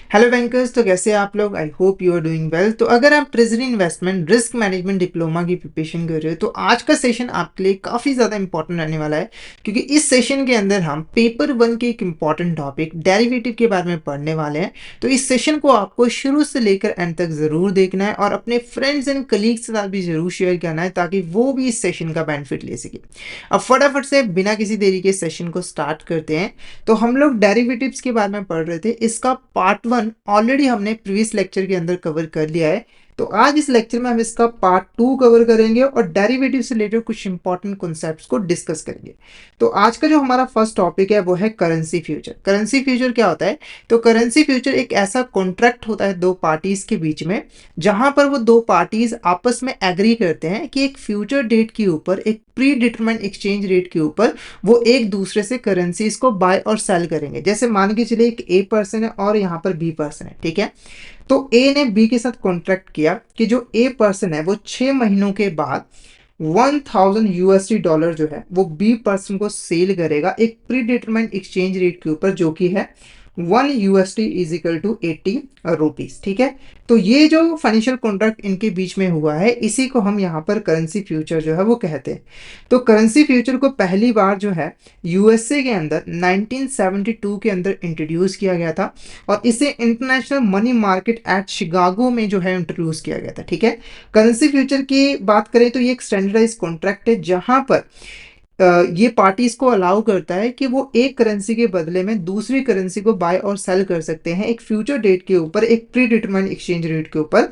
Hello bankers. तो कैसे हैं आप लोग? I hope you are doing well. तो अगर आप treasury investment risk management diploma की प्रिपरेशन कर रहे हो तो आज का सेशन आपके लिए काफ़ी ज़्यादा इंपॉर्टेंट रहने वाला है, क्योंकि इस सेशन के अंदर हम पेपर वन के एक इंपॉर्टेंट टॉपिक डेरिवेटिव के बारे में पढ़ने वाले हैं। तो इस सेशन को आपको शुरू से लेकर एंड तक ज़रूर देखना है और अपने फ्रेंड्स एंड कलीग्स के साथ भी ज़रूर शेयर करना है ताकि वो भी इस सेशन का बेनिफिट ले सके। अब फटाफट से बिना किसी देरी के सेशन को स्टार्ट करते हैं। तो हम लोग डेरिवेटिव्स के बारे में पढ़ रहे थे। इसका पार्ट वन ऑलरेडी हमने प्रीवियस लेक्चर के अंदर कवर कर लिया है। तो आज इस लेक्चर में हम इसका पार्ट टू कवर करेंगे और डेरिवेटिव से रिलेटेड कुछ इंपॉर्टेंट कॉन्सेप्ट्स को डिस्कस करेंगे। तो आज का जो हमारा फर्स्ट टॉपिक है वो है करेंसी फ्यूचर। करेंसी फ्यूचर क्या होता है? तो करेंसी फ्यूचर एक ऐसा कॉन्ट्रैक्ट होता है दो पार्टीज के बीच में, जहां पर वो दो पार्टीज आपस में एग्री करते हैं कि एक फ्यूचर डेट के ऊपर, एक प्री डिटरमाइंड एक्सचेंज रेट के ऊपर वो एक दूसरे से करेंसीज को बाय और सेल करेंगे। जैसे मान के चलिए एक ए पर्सन है और यहाँ पर बी पर्सन है, ठीक है। तो ए ने बी के साथ कॉन्ट्रैक्ट किया कि जो ए पर्सन है वो 6 महीनों के बाद 1000 USD जो है वो बी पर्सन को सेल करेगा एक प्री डिटरमाइंड एक्सचेंज रेट के ऊपर, जो कि है 1 USD is equal to 80 rupees, ठीक है। तो ये जो फाइनेंशियल कॉन्ट्रैक्ट इनके बीच में हुआ है इसी को हम यहाँ पर करेंसी फ्यूचर जो है वो कहते हैं। तो करेंसी फ्यूचर को पहली बार जो है यूएसए के अंदर 1972 के अंदर इंट्रोड्यूस किया गया था और इसे international money market at Chicago में जो है इंट्रोड्यूस किया गया था, ठीक है। करेंसी फ्यूचर की बात करें तो ये एक स्टैंडर्डाइज कॉन्ट्रैक्ट है जहां पर ये पार्टीज को अलाउ करता है कि वो एक करेंसी के बदले में दूसरी करेंसी को बाय और सेल कर सकते हैं एक फ्यूचर डेट के ऊपर, एक प्री डिटरमाइंड एक्सचेंज रेट के ऊपर।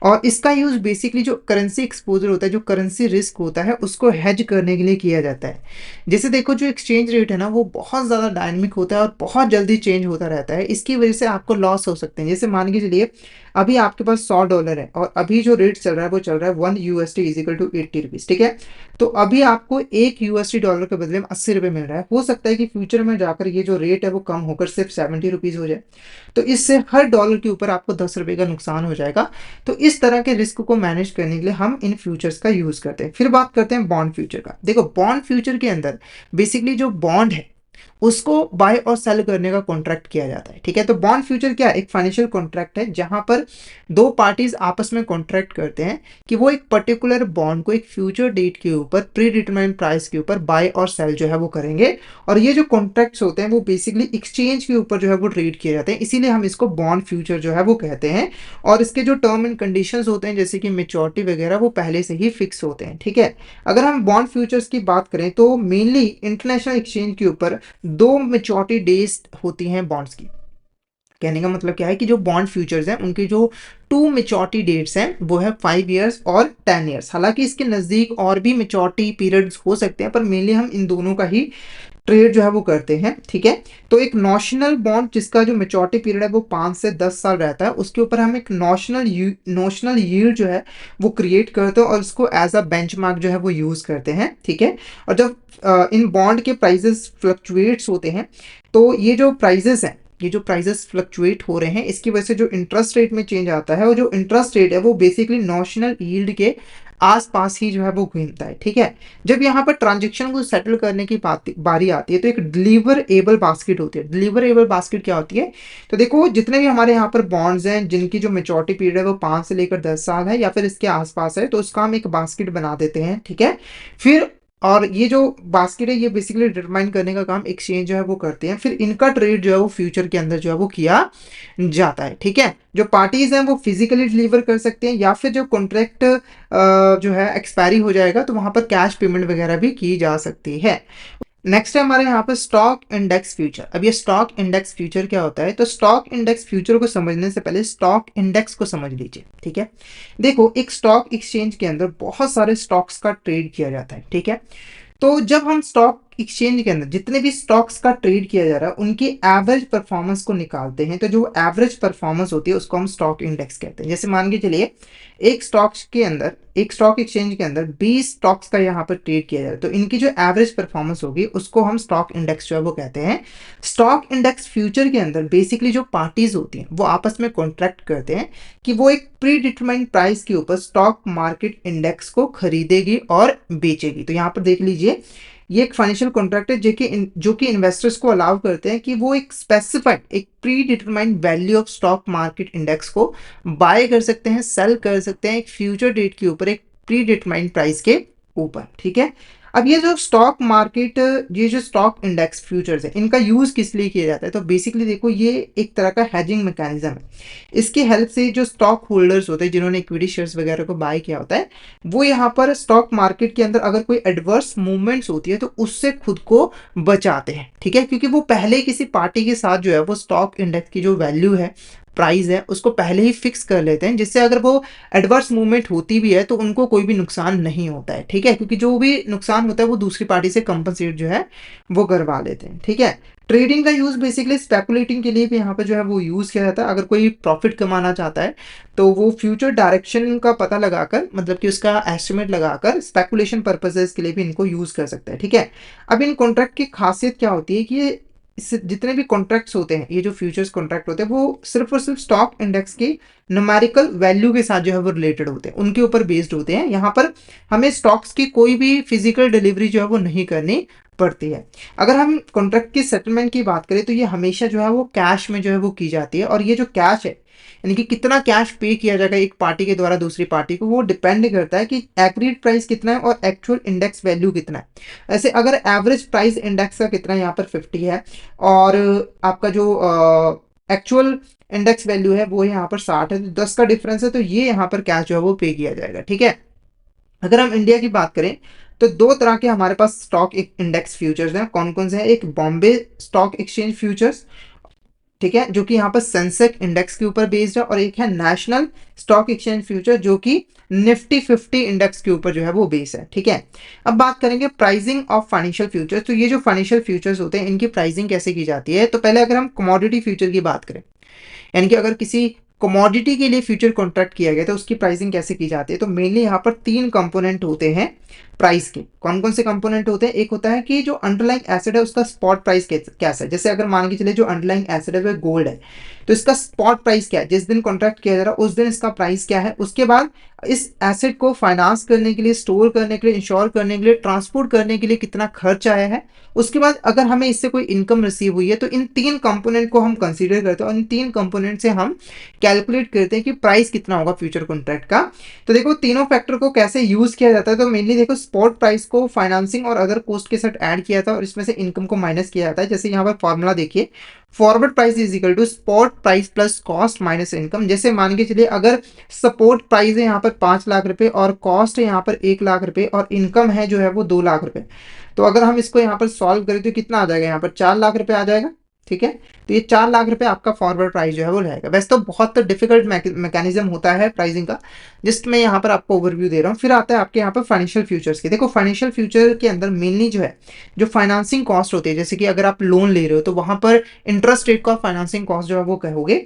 और इसका यूज बेसिकली जो करेंसी एक्सपोजर होता है, जो करेंसी रिस्क होता है, उसको हेज करने के लिए किया जाता है। जैसे देखो, जो एक्सचेंज रेट है ना वो बहुत ज़्यादा डायनेमिक होता है और बहुत जल्दी चेंज होता रहता है। इसकी वजह से आपको लॉस हो सकते हैं। जैसे मान के चलिए अभी आपके पास $100 है और अभी जो रेट चल रहा है वो चल रहा है 1 USD is equal to 80 rupees, ठीक है। तो अभी आपको $1 के बदले में 80 रुपये मिल रहा है। हो सकता है कि फ्यूचर में जाकर ये जो रेट है वो कम होकर सिर्फ 70 रुपीज हो जाए। तो इससे हर डॉलर के ऊपर आपको 10 रुपये का नुकसान हो जाएगा। तो इस तरह के रिस्क को मैनेज करने के लिए हम इन फ्यूचर्स का यूज करते हैं। फिर बात करते हैं बॉन्ड फ्यूचर का। देखो, बॉन्ड फ्यूचर के अंदर बेसिकली जो बॉन्ड है उसको बाय और सेल करने का कॉन्ट्रैक्ट किया जाता है, ठीक है। तो बॉन्ड फ्यूचर क्या है? एक फाइनेंशियल कॉन्ट्रैक्ट है जहां पर दो पार्टीज आपस में कॉन्ट्रैक्ट करते हैं कि वो एक पर्टिकुलर बॉन्ड को एक फ्यूचर डेट के ऊपर प्री डिटरमाइंड प्राइस के ऊपर बाय और सेल जो है वो करेंगे। और ये जो कॉन्ट्रैक्ट्स होते हैं वो बेसिकली एक्सचेंज के ऊपर जो है वो ट्रेड किए जाते हैं, इसीलिए हम इसको बॉन्ड फ्यूचर जो है वो कहते हैं। और इसके जो टर्म एंड कंडीशंस होते हैं जैसे कि मेच्योरिटी वगैरह वो पहले से ही फिक्स होते हैं, ठीक है। अगर हम बॉन्ड फ्यूचर्स की बात करें तो मेनली इंटरनेशनल एक्सचेंज के ऊपर दो मेच्योरिटी डेज होती हैं बॉन्ड्स की। कहने का मतलब क्या है कि जो बॉन्ड फ्यूचर्स हैं उनकी जो टू मेच्योरिटी डेट्स हैं वो है 5 years और 10 years। हालांकि इसके नज़दीक और भी मेच्योरिटी पीरियड्स हो सकते हैं पर मेनली हम इन दोनों का ही ट्रेड जो है वो करते हैं, ठीक है। तो एक नॉशनल बॉन्ड जिसका जो मेच्योरिटी पीरियड है वो 5 से 10 साल रहता है, उसके ऊपर हम एक नॉशनल यील्ड जो है वो क्रिएट करते हैं और इसको एज अ बेंचमार्क जो है वो यूज करते हैं, ठीक है। और जब इन बॉन्ड के प्राइजेस फ्लक्चुएट्स होते हैं तो ये जो प्राइजेस हैं, ये जो प्राइजेस फ्लक्चुएट हो रहे हैं इसकी वजह से जो इंटरेस्ट रेट में चेंज आता है और जो इंटरेस्ट रेट है वो बेसिकली नॉशनल यील्ड के आसपास ही जो है वो घूमता है, ठीक है। जब यहाँ पर ट्रांजेक्शन को सेटल करने की बारी आती है तो एक डिलीवरेबल बास्केट होती है। डिलीवरेबल बास्केट क्या होती है? तो देखो, जितने भी हमारे यहाँ पर बॉन्ड्स हैं जिनकी जो मेच्योरिटी पीरियड है वो 5 से लेकर 10 साल है या फिर इसके आसपास है, तो उसका हम एक बास्केट बना देते हैं, ठीक है। फिर और ये जो बास्केट है ये बेसिकली डिटरमाइन करने का काम एक्सचेंज जो है वो करते हैं। फिर इनका ट्रेड जो है वो फ्यूचर के अंदर जो है वो किया जाता है, ठीक है। जो पार्टीज हैं वो फिजिकली डिलीवर कर सकते हैं या फिर जो कॉन्ट्रैक्ट जो है एक्सपायरी हो जाएगा तो वहां पर कैश पेमेंट वगैरह भी की जा सकती है। नेक्स्ट है हमारे यहाँ पर स्टॉक इंडेक्स फ्यूचर। अब ये स्टॉक इंडेक्स फ्यूचर क्या होता है? तो स्टॉक इंडेक्स फ्यूचर को समझने से पहले स्टॉक इंडेक्स को समझ लीजिए, ठीक है। देखो, एक स्टॉक एक्सचेंज के अंदर बहुत सारे स्टॉक्स का ट्रेड किया जाता है, ठीक है। तो जब हम स्टॉक एक्सचेंज के अंदर जितने भी स्टॉक्स का ट्रेड किया जा रहा है उनकी एवरेज परफॉर्मेंस को निकालते हैं, तो जो एवरेज परफॉर्मेंस होती है उसको हम स्टॉक इंडेक्स कहते हैं। जैसे मान के चलिए एक स्टॉक एक्सचेंज के अंदर 20 स्टॉक्स का यहाँ पर ट्रेड किया जा रहा है, तो इनकी जो एवरेज परफॉर्मेंस होगी उसको हम स्टॉक इंडेक्स जो है वो कहते हैं। स्टॉक इंडेक्स फ्यूचर के अंदर बेसिकली जो पार्टीज होती हैं वो आपस में कॉन्ट्रैक्ट करते हैं कि वो एक प्री डिटरमाइंड प्राइस के ऊपर स्टॉक मार्केट इंडेक्स को खरीदेगी और बेचेगी। तो यहाँ पर देख लीजिए ये एक फाइनेंशियल कॉन्ट्रैक्ट है जो कि इन्वेस्टर्स को अलाउ करते हैं कि वो एक स्पेसिफाइड एक pre determined value of stock market index को बाय कर सकते हैं, सेल कर सकते हैं एक फ्यूचर डेट के ऊपर, एक प्री डिटरमाइंड प्राइस के ऊपर। ठीक है। अब ये जो स्टॉक मार्केट, ये जो स्टॉक इंडेक्स फ्यूचर्स है, इनका यूज किस लिए किया जाता है? तो बेसिकली देखो, ये एक तरह का हेजिंग मैकेनिज्म है। इसकी हेल्प से जो स्टॉक होल्डर्स होते हैं, जिन्होंने इक्विटी शेयर्स वगैरह को बाय किया होता है, वो यहाँ पर स्टॉक मार्केट के अंदर अगर कोई एडवर्स मूवमेंट्स होती है तो उससे खुद को बचाते हैं। ठीक है, क्योंकि वो पहले किसी पार्टी के साथ जो है वो स्टॉक इंडेक्स की जो वैल्यू है, प्राइस है, उसको पहले ही फिक्स कर लेते हैं, जिससे अगर वो एडवर्स मूवमेंट होती भी है तो उनको कोई भी नुकसान नहीं होता है। ठीक है, क्योंकि जो भी नुकसान होता है वो दूसरी पार्टी से कंपनसेट जो है वो करवा लेते हैं। ठीक है। ट्रेडिंग का यूज बेसिकली स्पेकुलेटिंग के लिए भी यहाँ पे जो है वो यूज किया जाता है। अगर कोई प्रॉफिट कमाना चाहता है तो वो फ्यूचर डायरेक्शन का पता लगाकर, मतलब कि उसका एस्टिमेट लगाकर स्पेकुलेशन पर्पसेस के लिए भी इनको यूज कर सकता है। ठीक है। अब इन कॉन्ट्रैक्ट की खासियत क्या होती है कि ये जितने भी कॉन्ट्रैक्ट्स होते हैं, ये जो फ्यूचर्स कॉन्ट्रैक्ट होते हैं, वो सिर्फ और सिर्फ स्टॉक इंडेक्स की न्यूमेरिकल वैल्यू के साथ जो है वो रिलेटेड होते हैं, उनके ऊपर बेस्ड होते हैं। यहाँ पर हमें स्टॉक्स की कोई भी फिजिकल डिलीवरी जो है वो नहीं करनी पड़ती है। अगर हम कॉन्ट्रैक्ट की सेटलमेंट की बात करें तो ये हमेशा जो है वो कैश में जो है वो की जाती है, और ये जो कैश है, यानी कि कितना कैश पे किया जाएगा एक पार्टी के द्वारा दूसरी पार्टी को, वो डिपेंड करता है कि एग्रीड प्राइस कितना है और एक्चुअल इंडेक्स वैल्यू कितना है। ऐसे अगर एवरेज प्राइस इंडेक्स का कितना है, यहाँ पर 50 है, और आपका जो एक्चुअल इंडेक्स वैल्यू है वो यहाँ पर 60 है, तो 10 का डिफरेंस है, तो ये यहाँ पर कैश जो है वो पे किया जाएगा। ठीक है। अगर हम इंडिया की बात करें तो दो तरह के हमारे पास स्टॉक इंडेक्स फ्यूचर्स हैं। कौन कौन से हैं? एक बॉम्बे स्टॉक एक्सचेंज फ्यूचर्स, ठीक है, जो कि यहाँ पर सेंसेक्स इंडेक्स के ऊपर बेस्ड है, और एक है नेशनल स्टॉक एक्सचेंज फ्यूचर, जो कि निफ्टी 50 इंडेक्स के ऊपर जो है वो बेस है। ठीक है। अब बात करेंगे प्राइसिंग ऑफ फाइनेंशियल फ्यूचर्स। तो ये जो फाइनेंशियल फ्यूचर्स होते हैं, इनकी प्राइसिंग कैसे की जाती है? तो पहले अगर हम कमोडिटी फ्यूचर की बात करें, यानी कि अगर किसी कमोडिटी के लिए फ्यूचर कॉन्ट्रैक्ट किया गया तो उसकी प्राइसिंग कैसे की जाती है? तो मेनली यहाँ पर तीन कंपोनेंट होते हैं प्राइस के। कौन कौन से कंपोनेंट होते हैं? एक होता है कि जो अंडरलाइंग एसेट है उसका स्पॉट प्राइस कैसा है। जैसे अगर मान के चले जो अंडरलाइंग एसेट है वो गोल्ड है, तो इसका स्पॉट प्राइस क्या है, जिस दिन कॉन्ट्रैक्ट किया जा रहा है उस दिन इसका प्राइस क्या है। उसके बाद इस एसेट को फाइनेंस करने के लिए, स्टोर करने के लिए, इंश्योर करने के लिए, ट्रांसपोर्ट करने के लिए कितना खर्च आया है। उसके बाद अगर हमें इससे कोई इनकम रिसीव हुई है तो इन तीन कंपोनेंट को हम कंसीडर करते हैं, और इन तीन कंपोनेंट से हम कैलकुलेट करते हैं कि प्राइस कितना होगा फ्यूचर कॉन्ट्रैक्ट का। तो देखो तीनों फैक्टर को कैसे यूज किया जाता है। तो मेनली देखो, स्पॉट प्राइस को फाइनेंसिंग और अदर कॉस्ट के साथ ऐड किया था और इसमें से इनकम को माइनस किया जाता है। जैसे यहाँ पर फॉर्मूला देखिए, forward price is equal to spot price plus cost minus income. जैसे मान के चलिए अगर सपोर्ट प्राइस है यहाँ पर 5 लाख रुपए और कॉस्ट है यहाँ पर 1 लाख रुपए और इनकम है जो है वो 2 लाख रुपए, तो अगर हम इसको यहाँ पर सॉल्व करें तो कितना आ जाएगा? यहाँ पर 4 लाख रुपए आ जाएगा। ठीक है। तो ये 4 लाख रुपए आपका फॉरवर्ड प्राइस जो है वो रहेगा। वैसे तो बहुत डिफिकल्ट मैकेनिज्म होता है प्राइसिंग का, जिस्ट मैं यहाँ पर आपको ओवरव्यू दे रहा हूँ। फिर आता है आपके यहाँ पर फाइनेंशियल फ्यूचर्स की। देखो फाइनेंशियल फ्यूचर के अंदर मेनली जो है जो फाइनेंसिंग कॉस्ट होती है, जैसे कि अगर आप लोन ले रहे हो तो वहां पर इंटरेस्ट रेट का फाइनेंसिंग कॉस्ट जो है वो कहोगे,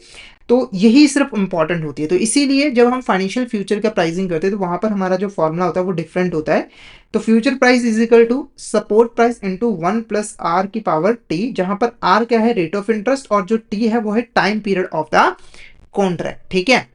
तो यही सिर्फ इंपॉर्टेंट होती है। तो इसीलिए जब हम फाइनेंशियल फ्यूचर का प्राइसिंग करते हैं तो वहां पर हमारा जो फॉर्मूला होता है वो डिफरेंट होता है। तो future price is equal to support price into 1 plus R की पावर टी, जहां पर आर क्या है? रेट ऑफ इंटरेस्ट, और जो टी है वो है time period of the contract. ठीक है।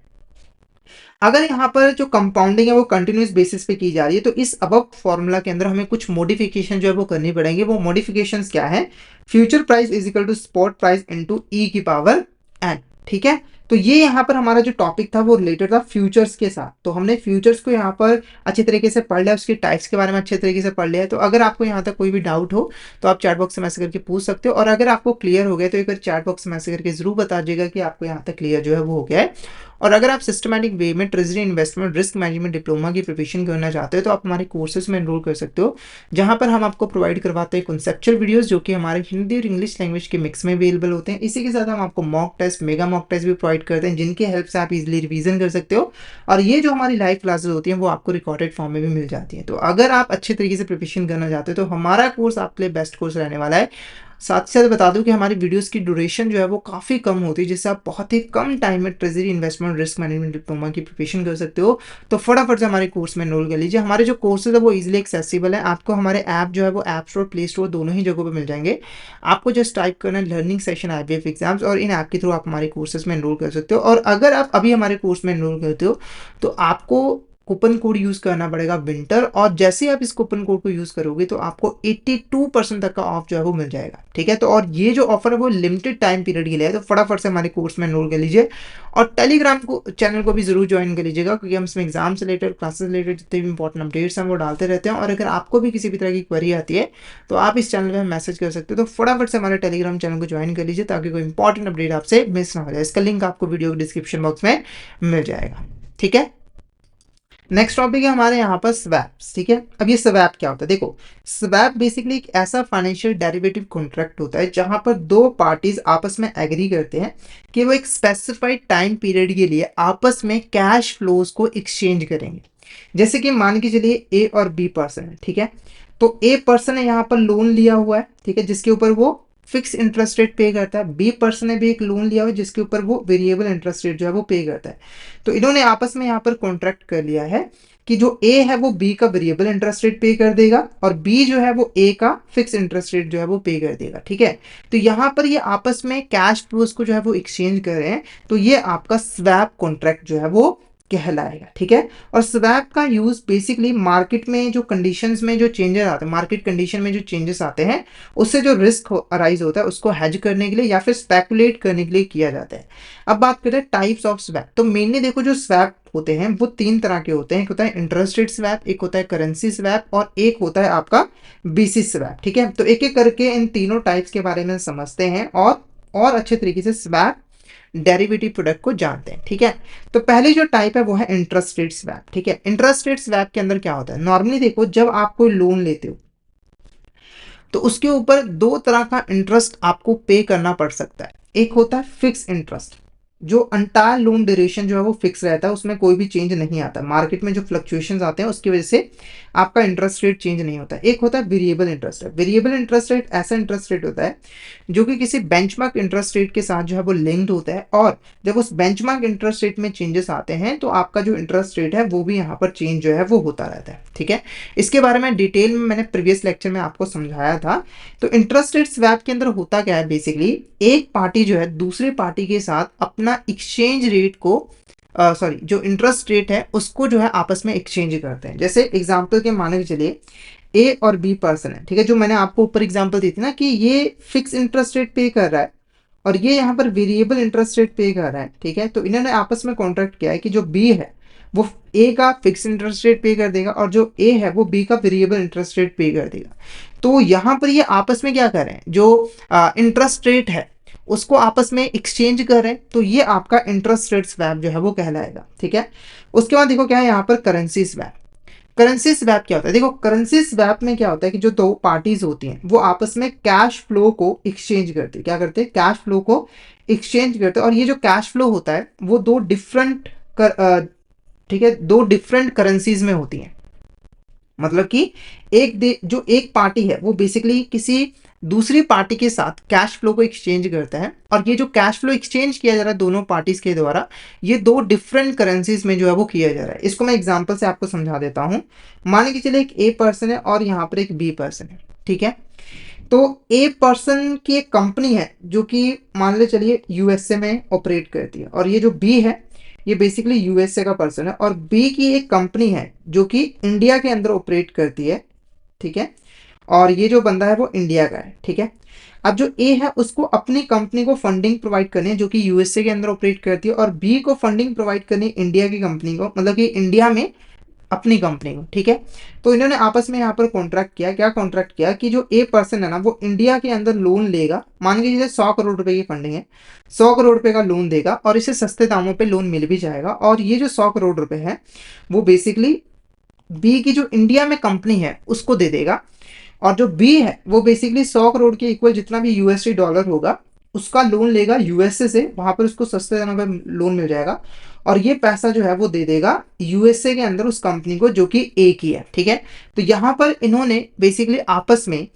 अगर यहाँ पर जो कंपाउंडिंग है वो कंटिन्यूस बेसिस पे की जा रही है तो इस अबव फॉर्मूला के अंदर हमें कुछ मॉडिफिकेशन जो है वो करनी पड़ेंगे। वो मॉडिफिकेशंस क्या है? Future price is equal to spot price into E की पावर एन। ठीक है। तो ये यहाँ पर हमारा जो टॉपिक था वो रिलेटेड था फ्यूचर्स के साथ। तो हमने फ्यूचर्स को यहाँ पर अच्छे तरीके से पढ़ लिया, उसके टाइप्स के बारे में अच्छे तरीके से पढ़ लिया है। तो अगर आपको यहाँ तक कोई भी डाउट हो तो आप चैट बॉक्स में मैसेज करके पूछ सकते हो, और अगर आपको क्लियर हो गया तो एक बार चैट बॉक्स में मैसेज करके जरूर बता दीजिएगा कि आपको यहाँ तक क्लियर जो है वो हो गया है। और अगर आप सिस्टमैटिक वे में treasury investment risk management diploma की प्रिपरेशन करना चाहते हो तो आप हमारे कोर्सेज में एनरोल कर सकते हो, जहां पर हम आपको प्रोवाइड करवाते हैं कॉन्सेप्चुअल वीडियोस जो कि हमारे हिंदी और इंग्लिश लैंग्वेज के मिक्स में अवेलेबल होते हैं। इसी के साथ हम आपको mock test, mega mock test भी प्रोवाइड करते हैं, जिनकी हेल्प से आप इजिली रिवीजन कर सकते हो। और ये जो हमारी लाइव क्लासेस होती हैं वो आपको रिकॉर्डेड फॉर्म में भी मिल जाती हैं। तो अगर आप अच्छे तरीके से प्रिपरेशन करना चाहते हो तो हमारा कोर्स आपके लिए बेस्ट कोर्स रहने वाला है। साथ ही साथ बता दूं कि हमारी वीडियोस की ड्यूरेशन जो है वो काफ़ी कम होती है, जिससे आप बहुत ही कम टाइम में treasury investment risk management diploma की प्रिपरेशन कर सकते हो। तो फटाफट से हमारे कोर्स में एनरोल कर लीजिए। हमारे जो कोर्सेज है वो इजीली एक्सेसिबल है। आपको हमारे ऐप जो है वो ऐप स्टोर, प्ले स्टोर दोनों ही जगहों पर मिल जाएंगे। आपको जस्ट टाइप करना है लर्निंग सेशन IBF एग्जाम्स, और इन ऐप के थ्रू आप हमारे कोर्सेज में एनरोल कर सकते हो। और अगर आप अभी हमारे कोर्स में एनरोल करते हो तो आपको कूपन कोड यूज करना पड़ेगा विंटर, और जैसे ही आप इस कूपन कोड को यूज करोगे तो आपको 82% तक का ऑफ जो है वो मिल जाएगा, ठीक है। तो और ये जो ऑफर है वो लिमिटेड टाइम पीरियड के लिए है, तो फटाफट से हमारे कोर्स में एनरोल कर लीजिए, और टेलीग्राम को चैनल को भी जरूर ज्वाइन कर लीजिएगा, क्योंकि हम इसमें एग्जाम से रिलेटेड, क्लासेस से रिलेटेड जितने भी इंपॉर्टेंट अपडेट्स हैं वो डालते रहते हैं। और अगर आपको भी किसी भी तरह की क्वेरी आती है तो आप इस चैनल पर मैसेज कर सकते हो। तो फटाफट से हमारे टेलीग्राम चैनल को ज्वाइन कर लीजिए ताकि कोई इंपॉर्टेंट अपडेट आपसे मिस ना हो जाए। इसका लिंक आपको वीडियो के डिस्क्रिप्शन बॉक्स में मिल जाएगा, ठीक है। नेक्स्ट टॉपिक है हमारे यहाँ पर स्वैप्स, ठीक है। अब ये स्वैप क्या होता है, देखो स्वैप बेसिकली एक ऐसा फाइनेंशियल डेरिवेटिव कॉन्ट्रैक्ट होता है जहां पर दो पार्टीज आपस में एग्री करते हैं कि वो एक स्पेसिफाइड टाइम पीरियड के लिए आपस में कैश फ्लोज को एक्सचेंज करेंगे। जैसे कि मान के चलिए ए और बी पर्सन है, ठीक है। तो ए पर्सन ने यहाँ पर लोन लिया हुआ है, ठीक है, जिसके ऊपर वो फिक्स इंटरेस्ट रेट पे करता है। बी पर्सन ने भी एक लोन लिया हुआ है जिसके ऊपर वो वेरिएबल इंटरेस्ट रेट जो है वो पे करता है। तो इन्होंने आपस में यहाँ पर कॉन्ट्रैक्ट कर लिया है कि जो ए है वो बी का वेरिएबल इंटरेस्ट रेट पे कर देगा, और बी जो है वो ए का फिक्स इंटरेस्ट रेट जो है वो पे कर देगा, ठीक है। तो यहाँ पर ये आपस में कैश फ्लोज को जो है वो एक्सचेंज कर रहे हैं, तो ये आपका स्वैप कॉन्ट्रैक्ट जो है वो कहलाएगा, ठीक है। और स्वैप का यूज बेसिकली मार्केट में जो कंडीशंस में जो चेंजेस आते हैं, मार्केट कंडीशन में जो चेंजेस आते हैं उससे जो रिस्क अराइज होता है उसको हेज करने के लिए या फिर स्पेकुलेट करने के लिए किया जाता है। अब बात करें टाइप्स ऑफ स्वैप, तो मेनली देखो जो स्वैप होते हैं वो तीन तरह के होते हैं। एक होता है इंटरेस्ट रेट स्वैप, एक होता है करेंसी स्वैप, और एक होता है आपका बेसिस स्वैप, ठीक है। तो एक एक करके इन तीनों टाइप्स के बारे में समझते हैं और अच्छे तरीके से स्वैप डेरिवेटिव प्रोडक्ट को जानते हैं, ठीक है। तो पहली जो टाइप है वो है इंटरेस्ट रेट स्वैप, ठीक है। इंटरेस्ट रेट स्वैप के अंदर क्या होता है, नॉर्मली देखो जब आप कोई लोन लेते हो तो उसके ऊपर दो तरह का इंटरेस्ट आपको पे करना पड़ सकता है। एक होता है फिक्स इंटरेस्ट, जो अंटायर लोन ड्यूरेशन जो है वो फिक्स रहता है, उसमें कोई भी चेंज नहीं आता। मार्केट में जो फ्लक्चुएशंस आते हैं उसकी वजह से आपका इंटरेस्ट रेट चेंज नहीं होता है। एक होता है variable interest rate. Variable interest rate ऐसा इंटरेस्ट रेट होता है जो कि किसी बेंचमार्क इंटरेस्ट रेट के साथ जो है वो लिंक्ड होता है, और जब उस बेंचमार्क इंटरेस्ट रेट में चेंजेस आते हैं तो आपका जो इंटरेस्ट रेट है वो भी यहाँ पर चेंज जो है वो होता रहता है, ठीक है। इसके बारे में डिटेल में मैंने प्रीवियस लेक्चर में आपको समझाया था। तो इंटरेस्ट रेट स्वैप के अंदर होता क्या है, बेसिकली एक पार्टी जो है दूसरे पार्टी के साथ अपना एक्सचेंज रेट को जो इंटरेस्ट रेट है उसको जो है आपस में एक्सचेंज करते हैं। जैसे एग्जांपल के माने चलिए ए और बी पर्सन है, ठीक है, जो मैंने आपको ऊपर एग्जांपल दी थी ना कि ये फिक्स इंटरेस्ट रेट पे कर रहा है और ये यहाँ पर वेरिएबल इंटरेस्ट रेट पे कर रहा है, ठीक है। तो इन्होंने आपस में कॉन्ट्रैक्ट किया है कि जो बी है वो ए का फिक्स इंटरेस्ट रेट पे कर देगा और जो ए है वो बी का वेरिएबल इंटरेस्ट रेट पे कर देगा। तो यहाँ पर ये आपस में क्या कर रहे हैं, जो इंटरेस्ट रेट है उसको आपस में एक्सचेंज कर रहे हैं, तो ये आपका इंटरेस्ट रेट स्वैप जो है वो कहलाएगा, ठीक है। उसके बाद देखो क्या है यहाँ पर करेंसी स्वैप। करेंसी स्वैप क्या होता है, देखो करेंसी स्वैप में क्या होता है कि जो दो पार्टीज होती हैं वो आपस में कैश फ्लो को एक्सचेंज करती है। क्या करते हैं, कैश फ्लो को एक्सचेंज करते हैं, और ये जो कैश फ्लो होता है वो दो डिफरेंट ठीक है, दो डिफरेंट करेंसीज में होती हैं। मतलब कि जो एक पार्टी है वो बेसिकली किसी दूसरी पार्टी के साथ कैश फ्लो को एक्सचेंज करता है, और ये जो कैश फ्लो एक्सचेंज किया जा रहा है दोनों पार्टीज के द्वारा, ये दो डिफरेंट करेंसीज में जो है वो किया जा रहा है। इसको मैं एग्जांपल से आपको समझा देता हूं। मान के चलिए एक ए पर्सन है और यहाँ पर एक बी पर्सन है, ठीक है। तो ए पर्सन की एक कंपनी है जो कि मान ले चलिए यूएसए में ऑपरेट करती है, और ये जो बी है ये बेसिकली यूएसए का पर्सन है, और बी की एक कंपनी है जो कि इंडिया के अंदर ऑपरेट करती है, ठीक है। और ये जो बंदा है वो इंडिया का है, ठीक है। अब जो ए है उसको अपनी कंपनी को फंडिंग प्रोवाइड करनी है जो कि यूएसए के अंदर ऑपरेट करती है, और बी को फंडिंग प्रोवाइड करनी है इंडिया की कंपनी को, मतलब कि इंडिया में अपनी कंपनी को, ठीक है। तो इन्होंने आपस में यहाँ पर कॉन्ट्रैक्ट किया, क्या कॉन्ट्रैक्ट किया कि जो ए पर्सन है ना वो इंडिया के अंदर लोन लेगा, मान के जैसे 100 करोड़ रुपए की फंडिंग है, 100 करोड़ रुपए का लोन देगा और इसे सस्ते दामों पे लोन मिल भी जाएगा। और ये जो 100 करोड़ रुपए है वो बेसिकली बी की जो इंडिया में कंपनी है उसको दे देगा, और जो बी है वो बेसिकली 100 करोड़ के इक्वल जितना भी यूएसडी डॉलर होगा उसका लोन लेगा यूएसए से, वहां पर उसको सस्ते दामों पर लोन मिल जाएगा, और ये पैसा जो है वो दे देगा यूएसए के अंदर उस कंपनी को जो कि ए की है, ठीक है। तो यहाँ पर इन्होंने बेसिकली आपस में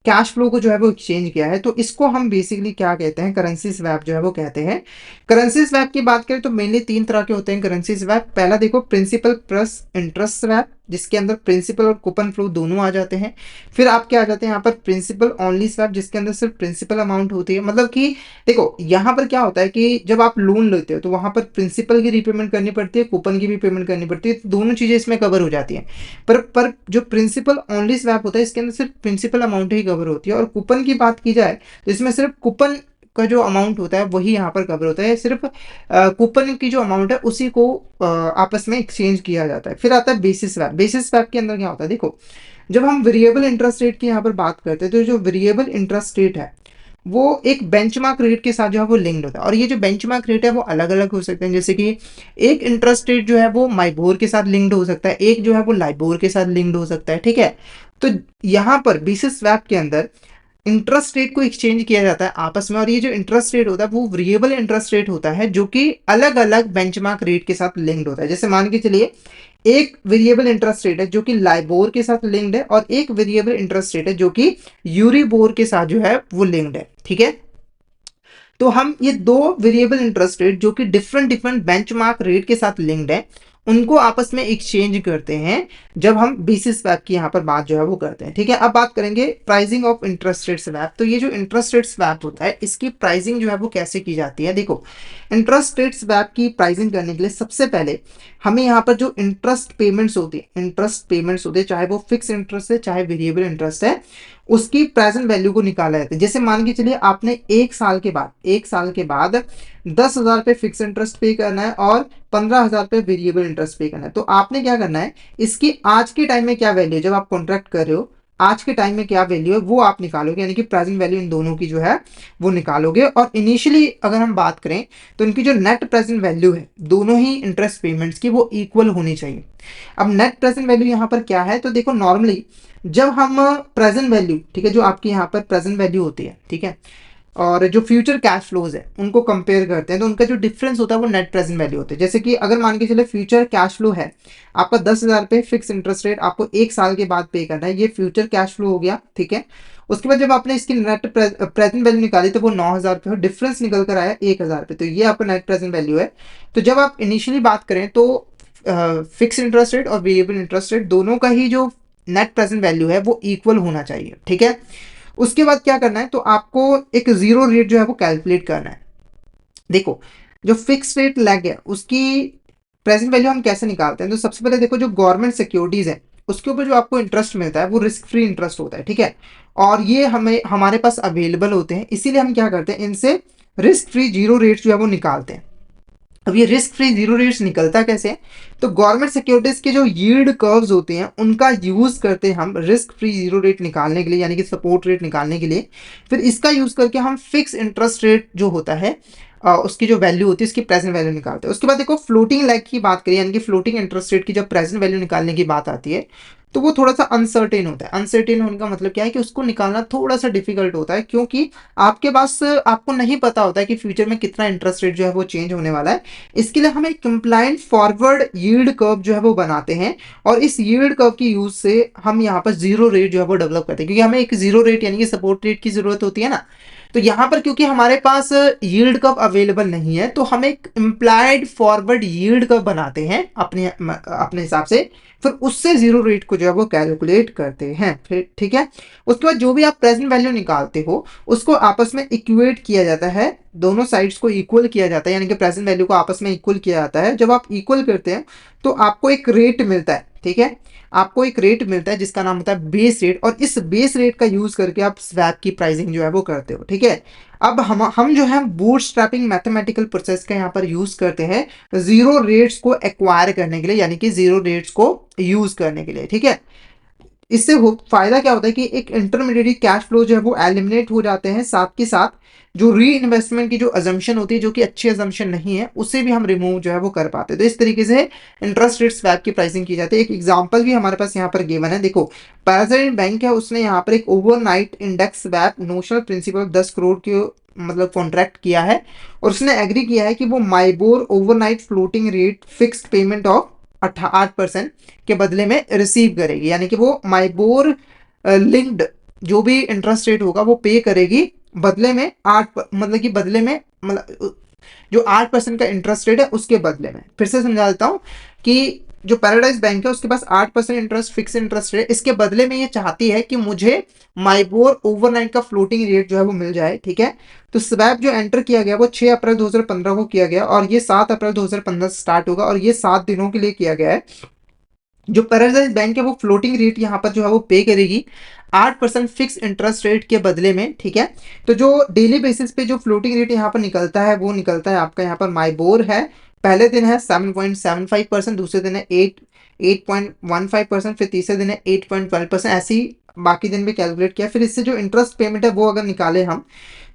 कैश फ्लो को जो है वो एक्सचेंज किया है, तो इसको हम बेसिकली क्या कहते हैं, करेंसी स्वैप जो है वो कहते हैं। करेंसी स्वैप की बात करें तो मेनली तीन तरह के होते हैं करेंसी स्वैप। पहला देखो प्रिंसिपल प्लस इंटरेस्ट स्वैप, जिसके अंदर प्रिंसिपल और कूपन फ्लो दोनों आ जाते हैं। फिर आपके आ जाते हैं यहाँ पर प्रिंसिपल ओनली स्वैप, जिसके अंदर सिर्फ प्रिंसिपल अमाउंट होती है। मतलब कि देखो यहाँ पर क्या होता है कि जब आप लोन लेते हो तो वहां पर प्रिंसिपल की रीपेमेंट करनी पड़ती है, कूपन की भी पेमेंट करनी पड़ती है, तो दोनों चीजें इसमें कवर हो जाती हैं। पर जो प्रिंसिपल ओनली स्वैप होता है इसके अंदर सिर्फ प्रिंसिपल अमाउंट ही कवर होती है। और कूपन की बात की जाए तो इसमें सिर्फ कूपन का जो अमाउंट होता है वही यहाँ पर कवर होता है, सिर्फ कूपन की जो अमाउंट है उसी को आपस में एक्सचेंज किया जाता है। फिर आता है बेसिस स्वैप। बेसिस स्वैप के अंदर क्या होता है, देखो जब हम वेरिएबल इंटरेस्ट रेट की यहाँ पर बात करते हैं तो जो वेरिएबल इंटरेस्ट रेट है वो एक बेंचमार्क रेट के साथ जो है वो लिंक्ड होता है। और ये जो बेंचमार्क रेट है वो अलग अलग हो सकते हैं, जैसे कि एक इंटरेस्ट रेट जो है वो माइबोर के साथ लिंक्ड हो सकता है, एक जो है वो लाइबोर के साथ लिंक्ड हो सकता है, ठीक है। तो यहाँ पर बेसिस स्वैप के अंदर इंटरेस्ट रेट को एक्सचेंज किया जाता है आपस में, और ये जो इंटरेस्ट रेट होता है वो वेरिएबल इंटरेस्ट रेट होता है जो कि अलग अलग बेंचमार्क रेट के साथ लिंक्ड होता है। जैसे मान के चलिए एक वेरिएबल इंटरेस्ट रेट है जो कि लाइबोर के साथ लिंक्ड है, और एक वेरिएबल इंटरेस्ट रेट है जो कि यूरिबोर के साथ जो है वो लिंक्ड है, ठीक है। तो हम ये दो वेरिएबल इंटरेस्ट रेट जो कि डिफरेंट डिफरेंट बेंचमार्क रेट के साथ लिंक्ड है उनको आपस में एक्सचेंज करते हैं जब हम बेसिस स्वैप की यहाँ पर बात जो है वो करते हैं, ठीक है। अब बात करेंगे pricing of interest rate swap. तो ये जो इंटरेस्ट रेट स्वैप होता है इसकी प्राइसिंग जो है वो कैसे की जाती है, देखो इंटरेस्ट रेट स्वैप की प्राइसिंग करने के लिए सबसे पहले हमें यहाँ पर जो इंटरेस्ट पेमेंट्स होती है, इंटरेस्ट पेमेंट्स होते हैं, चाहे वो फिक्स इंटरेस्ट है चाहे वेरिएबल इंटरेस्ट है, उसकी प्रेजेंट वैल्यू को निकाला जाता है। जैसे मान के चलिए आपने एक साल के बाद 10,000 रुपये फिक्स इंटरेस्ट पे करना है और 15,000 रुपये वेरिएबल इंटरेस्ट पे करना है। तो आपने क्या करना है, इसकी आज के टाइम में क्या वैल्यू है, जब आप कॉन्ट्रैक्ट कर रहे हो आज के टाइम में क्या वैल्यू है वो आप निकालोगे, यानी कि प्रेजेंट वैल्यू इन दोनों की जो है वो निकालोगे। और इनिशियली अगर हम बात करें तो इनकी जो नेट प्रेजेंट वैल्यू है दोनों ही इंटरेस्ट पेमेंट्स की वो इक्वल होनी चाहिए। अब नेट प्रेजेंट वैल्यू यहाँ पर क्या है, तो देखो नॉर्मली जब हम प्रेजेंट वैल्यू, ठीक है, जो आपकी यहाँ पर प्रेजेंट वैल्यू होती है, ठीक है, और जो फ्यूचर कैश फ्लोज है उनको कंपेयर करते हैं तो उनका जो डिफरेंस होता है वो नेट प्रेजेंट वैल्यू होता है। जैसे कि अगर मान के चले फ्यूचर कैश फ्लो है आपका 10,000 रुपये फिक्स इंटरेस्ट रेट आपको एक साल के बाद पे करना है, ये फ्यूचर कैश फ्लो हो गया, ठीक है। उसके बाद जब आपने इसकी नेट प्रेजेंट वैल्यू निकाली तो वो 9,000 रुपये, डिफरेंस निकल कर आया 1,000 रुपये, तो ये आपका नेट प्रेजेंट वैल्यू है। तो जब आप इनिशियली बात करें तो फिक्स इंटरेस्ट रेट और वेरिएबल इंटरेस्ट रेट दोनों का ही जो नेट प्रेजेंट वैल्यू है वो इक्वल होना चाहिए, ठीक है। उसके बाद क्या करना है, तो आपको एक जीरो रेट जो है वो कैलकुलेट करना है। देखो जो फिक्स रेट लैग है उसकी प्रेजेंट वैल्यू हम कैसे निकालते हैं, तो सबसे पहले देखो जो गवर्नमेंट सिक्योरिटीज है उसके ऊपर जो आपको इंटरेस्ट मिलता है वो रिस्क फ्री इंटरेस्ट होता है, ठीक है। और ये हमें हमारे पास अवेलेबल होते हैं, इसीलिए हम क्या करते हैं इनसे रिस्क फ्री जीरो रेट जो है वो निकालते हैं। अब ये रिस्क फ्री जीरो रेट्स निकलता कैसे है, तो गवर्नमेंट सिक्योरिटीज के जो यील्ड कर्व्स होते हैं उनका यूज करते हैं हम रिस्क फ्री जीरो रेट निकालने के लिए, यानी कि सपोर्ट रेट निकालने के लिए। फिर इसका यूज करके हम फिक्स इंटरेस्ट रेट जो होता है उसकी जो वैल्यू होती है उसकी प्रेजेंट वैल्यू निकालते हैं। उसके बाद देखो फ्लोटिंग लैग की बात करें, यानी कि फ्लोटिंग इंटरेस्ट रेट की जब प्रेजेंट वैल्यू निकालने की बात आती है तो वो थोड़ा सा अनसर्टेन होता है। अनसर्टेन होने का मतलब क्या है कि उसको निकालना थोड़ा सा डिफिकल्ट होता है, क्योंकि आपके पास आपको नहीं पता होता है कि फ्यूचर में कितना इंटरेस्ट रेट जो है वो चेंज होने वाला है। इसके लिए हम एक कंप्लायंट फॉरवर्ड यील्ड कर्व जो है वो बनाते हैं, और इस यील्ड कर्व की यूज से हम यहाँ पर जीरो रेट जो है वो डेवलप करते हैं, क्योंकि हमें एक जीरो रेट यानी कि सपोर्ट रेट की जरूरत होती है ना। तो यहाँ पर क्योंकि हमारे पास यील्ड कर्व अवेलेबल नहीं है तो हम एक इम्प्लाइड फॉरवर्ड यील्ड कर्व बनाते हैं अपने अपने हिसाब से, फिर उससे जीरो रेट को जो है वो कैलकुलेट करते हैं, फिर ठीक है। उसके बाद जो भी आप प्रेजेंट वैल्यू निकालते हो उसको आपस में इक्वेट किया जाता है, दोनों साइड्स को इक्वल किया जाता है, यानी कि प्रेजेंट वैल्यू को आपस में इक्वल किया जाता है। जब आप इक्वल करते हैं तो आपको एक रेट मिलता है, ठीक है, आपको एक रेट मिलता है जिसका नाम होता है बेस रेट, और इस बेस रेट का यूज करके आप स्वैप की प्राइसिंग जो है वो करते हो, ठीक है। अब हम जो है बूटस्ट्रैपिंग मैथमेटिकल प्रोसेस का यहाँ पर यूज करते हैं जीरो रेट्स को एक्वायर करने के लिए, यानी कि जीरो रेट्स को यूज करने के लिए, ठीक है। इससे फायदा क्या होता है कि एक इंटरमीडिएट कैश फ्लो जो है वो एलिमिनेट हो जाते हैं, साथ के साथ जो री इन्वेस्टमेंट की जो अजम्पशन होती है जो कि अच्छी अजम्पशन नहीं है उसे भी हम रिमूव जो है वो कर पाते हैं। तो इस तरीके से इंटरेस्ट रेट स्वैप की प्राइसिंग की जाती है। एक एग्जांपल भी हमारे पास यहाँ पर गिवन है, देखो पैरासाइड बैंक है उसने यहाँ पर एक overnight index swap notional principal 10 crore के मतलब कॉन्ट्रैक्ट किया है, और उसने एग्री किया है कि वो MIBOR overnight floating rate fixed payment of 8% के बदले में रिसीव करेगी, यानी कि वो माइबोर लिंक्ड जो भी इंटरेस्ट रेट होगा वो पे करेगी बदले में मतलब कि बदले में मतलब जो 8% का इंटरेस्ट रेट है उसके बदले में। फिर से समझा देता हूँ कि जो पैराडाइज बैंक है उसके पास 8% इंटरेस्ट फिक्स इंटरेस्ट है, इसके बदले में ये चाहती है कि मुझे माइबोर ओवरनाइट का फ्लोटिंग रेट जो है वो मिल जाए, ठीक है। तो स्वैप जो एंटर किया गया वो 6 अप्रैल 2015 को किया गया और ये 7 अप्रैल 2015 से स्टार्ट होगा और ये 7 दिनों के लिए किया गया है। जो पैराडाइज बैंक है वो फ्लोटिंग रेट यहाँ पर जो है वो पे करेगी 8% फिक्स इंटरेस्ट रेट के बदले में, ठीक है। तो जो डेली बेसिस पे जो फ्लोटिंग रेट यहाँ पर निकलता है वो निकलता है आपका यहाँ पर माइबोर है, पहले दिन है 7.75%, दूसरे दिन है 8.15%, फिर तीसरे दिन है 8.12%, ऐसे ही बाकी दिन भी कैलकुलेट किया। फिर इससे जो इंटरेस्ट पेमेंट है वो अगर निकाले हम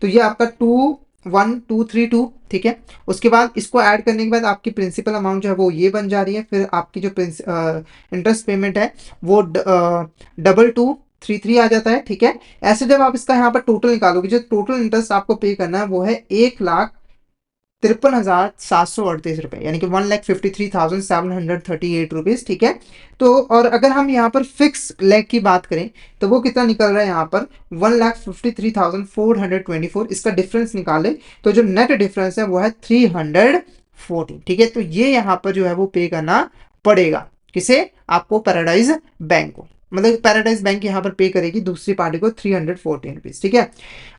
तो ये आपका 21232, ठीक है। उसके बाद इसको ऐड करने के बाद आपकी प्रिंसिपल अमाउंट जो है वो ये बन जा रही है। फिर आपकी जो इंटरेस्ट पेमेंट है वो 2233 आ जाता है, ठीक है। ऐसे जब आप इसका यहाँ पर टोटल निकालोगे, जो टोटल इंटरेस्ट आपको पे करना है वो है 1,53,738 रुपए, यानी कि 1,53,738 रुपीज, ठीक है। तो और अगर हम यहाँ पर फिक्स लेग की बात करें तो वो कितना निकल रहा है यहाँ पर 1,53,424, इसका डिफरेंस निकाले तो जो नेट डिफरेंस है वो है 340, ठीक है। तो ये यहाँ पर जो है वो पे करना पड़ेगा किसे, आपको पैराडाइज बैंक को, मतलब पैराडाइज बैंक यहाँ पर पे करेगी दूसरी पार्टी को 314 रुपीज, ठीक है।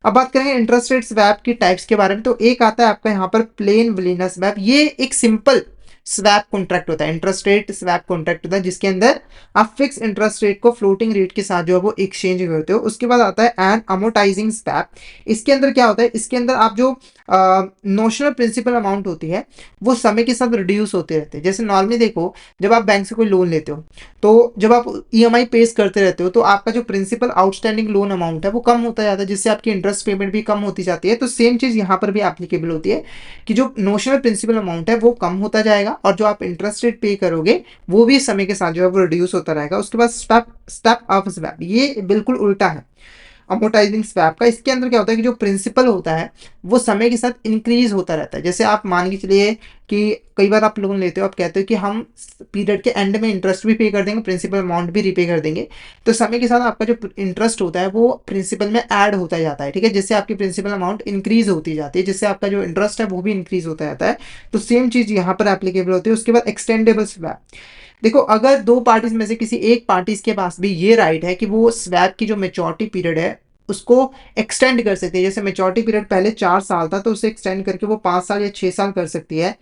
अब बात करेंगे इंटरेस्ट रेट स्वैप की टाइप्स के बारे में। तो एक आता है आपका यहाँ पर प्लेन वैनिला स्वैप, ये एक सिंपल स्वैप कॉन्ट्रैक्ट होता है, इंटरेस्ट रेट स्वैप कॉन्ट्रैक्ट होता है जिसके अंदर आप फिक्स इंटरेस्ट रेट को फ्लोटिंग रेट के साथ जो है वो एक्सचेंज करते हो। उसके बाद आता है एन अमोर्टाइजिंग स्वैप, इसके अंदर क्या होता है, इसके अंदर आप जो नोशनल प्रिंसिपल अमाउंट होती है वो समय के साथ रिड्यूस होते रहते हैं। जैसे नॉर्मली देखो, जब आप बैंक से कोई लोन लेते हो तो जब आप ईएमआई पेस करते रहते हो तो आपका जो प्रिंसिपल आउटस्टैंडिंग लोन अमाउंट है वो कम होता जाता है, जिससे आपकी इंटरेस्ट पेमेंट भी कम होती जाती है। तो सेम चीज यहाँ पर भी एप्लीकेबल होती है कि जो नोशनल प्रिंसिपल अमाउंट है वो कम होता जाएगा और जो आप इंटरेस्ट रेट पे करोगे वो भी समय के साथ जो है वो रिड्यूस होता रहेगा। उसके बाद स्टेप स्टेप ऑफ स्वैप, ये बिल्कुल उल्टा है अमोर्टाइजिंग स्वैप का। इसके अंदर क्या होता है कि जो प्रिंसिपल होता है वो समय के साथ इंक्रीज होता रहता है। जैसे आप मान के चलिए कि कई बार आप लोन लेते हो, आप कहते हो कि हम पीरियड के एंड में इंटरेस्ट भी पे कर देंगे, प्रिंसिपल अमाउंट भी रीपे कर देंगे। तो समय के साथ आपका जो इंटरेस्ट होता है वो प्रिंसिपल में ऐड होता जाता है, ठीक है, जिससे आपकी प्रिंसिपल अमाउंट इंक्रीज होती जाती है, जिससे आपका जो इंटरेस्ट है वो भी इंक्रीज होता जाता है। तो सेम चीज यहाँ पर एप्लीकेबल होती है। उसके बाद एक्सटेंडेबल स्वैप, देखो अगर दो पार्टीज में से किसी एक पार्टीज के पास भी ये राइट है कि वो स्वैप की जो मेच्योरिटी पीरियड है उसको एक्सटेंड कर सकती है। जैसे मेच्योरिटी पीरियड पहले 4 साल था तो उसे एक्सटेंड करके वो 5 साल या 6 साल कर सकती है,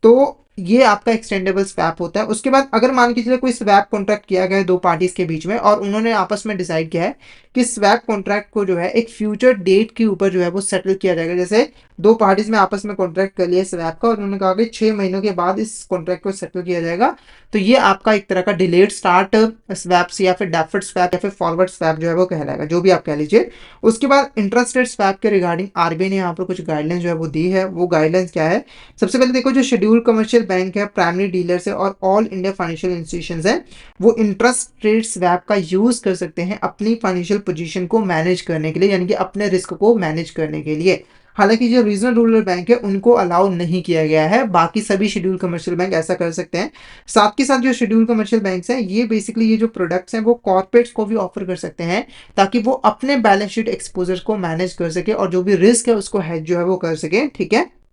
तो ये आपका एक्सटेंडेबल स्वैप होता है। उसके बाद अगर मान के चलिए कोई स्वैप कॉन्ट्रैक्ट किया गया है दो पार्टीज के बीच में और उन्होंने आपस में डिसाइड किया है कि स्वैप कॉन्ट्रैक्ट को जो है एक फ्यूचर डेट के ऊपर जो है वो सेटल किया जाएगा। जैसे दो पार्टीज में आपस में कॉन्ट्रैक्ट कर लिया स्वैप का और उन्होंने कहा कि 6 महीनों के बाद इस कॉन्ट्रैक्ट को सेटल किया जाएगा, तो ये आपका एक तरह का डिलेड स्टार्ट स्वैप या फिर डेफर्ड स्वैप या फिर फॉरवर्ड स्वैप जो है वो कहलाएगा, जो भी आप कह लीजिए। उसके बाद इंटरेस्ट रेट स्वैप के रिगार्डिंग आरबीआई ने यहाँ पर कुछ गाइडलाइंस जो है वो दी है। वो गाइडलाइंस क्या है, सबसे पहले देखो जो शेड्यूल कमर्शियल बैंक है, प्राइमरी डीलर्स है और ऑल इंडिया फाइनेंशियल इंस्टीट्यूशंस है, वो इंटरेस्ट रेट स्वैप का यूज कर सकते हैं अपनी फाइनेंशियल पोजीशन को मैनेज करने के लिए, यानी कि अपने रिस्क को मैनेज करने के लिए। हालांकि जो रीजनल रूरल बैंक है उनको अलाउ नहीं किया गया है, बाकी सभी शेड्यूल कमर्शियल बैंक ऐसा कर सकते हैं। साथ के साथ जो शेड्यूल कमर्शियल बैंक्स हैं ये बेसिकली ये जो प्रोडक्ट्स हैं वो कॉर्पोरेट्स को भी ऑफर कर सकते हैं ताकि वो अपने बैलेंस शीट एक्सपोजर को मैनेज कर सके और जो भी रिस्क है उसको हेज जो है वो कर सके, ठीक है।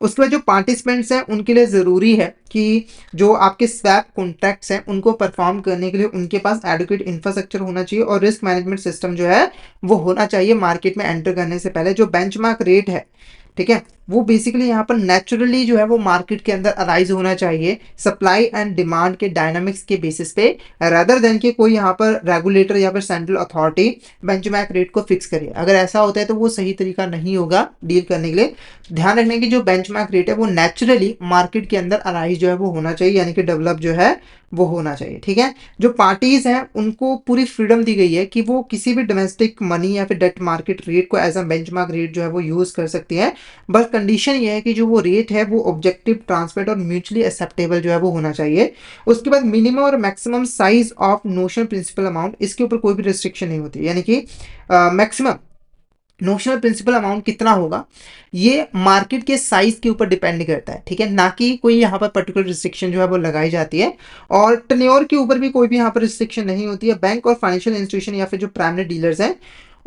उसके बाद जो पार्टिसिपेंट्स हैं उनके लिए ज़रूरी है कि जो आपके स्वैप कॉन्ट्रैक्ट्स हैं उनको परफॉर्म करने के लिए उनके पास एडुकेट इंफ्रास्ट्रक्चर होना चाहिए और रिस्क मैनेजमेंट सिस्टम जो है वो होना चाहिए मार्केट में एंटर करने से पहले। जो बेंचमार्क रेट है, ठीक है, वो बेसिकली यहाँ पर नेचुरली जो है वो मार्केट के अंदर अराइज होना चाहिए सप्लाई एंड डिमांड के डायनामिक्स के बेसिस पे, रादर देन कि कोई यहाँ पर रेगुलेटर या फिर सेंट्रल अथॉरिटी बेंचमार्क रेट को फिक्स करे। अगर ऐसा होता है तो वो सही तरीका नहीं होगा डील करने के लिए। ध्यान रखने की जो बेंचमार्क रेट है वो नेचुरली मार्केट के अंदर अराइज जो है वो होना चाहिए, यानी कि डेवलप जो है वो होना चाहिए, ठीक है। जो पार्टीज हैं उनको पूरी फ्रीडम दी गई है कि वो किसी भी डोमेस्टिक मनी या फिर डेट मार्केट रेट को एज अ बेंचमार्क रेट जो है वो यूज कर सकती है, बस कंडीशन ये है कि जो वो रेट है वो ऑब्जेक्टिव, ट्रांसपेरेंट और म्यूचुअली एक्सेप्टेबल जो है वो होना चाहिए। उसके बाद मिनिमम और maximum size of notional principal amount, इसके ऊपर कोई भी रिस्ट्रिक्शन नहीं होती, यानी कि मैक्सिमम नोशनल प्रिंसिपल अमाउंट कितना होगा ये मार्केट के साइज के ऊपर डिपेंड करता है, ठीक है, ना कि कोई यहाँ पर पर्टिकुलर रिस्ट्रिक्शन जो है वो लगाई जाती है। और टेन्योर के ऊपर भी कोई भी यहाँ पर रिस्ट्रिक्शन नहीं होती है। बैंक और फाइनेंशियल इंस्टीट्यूशन या फिर जो प्राइमरी डीलर्स हैं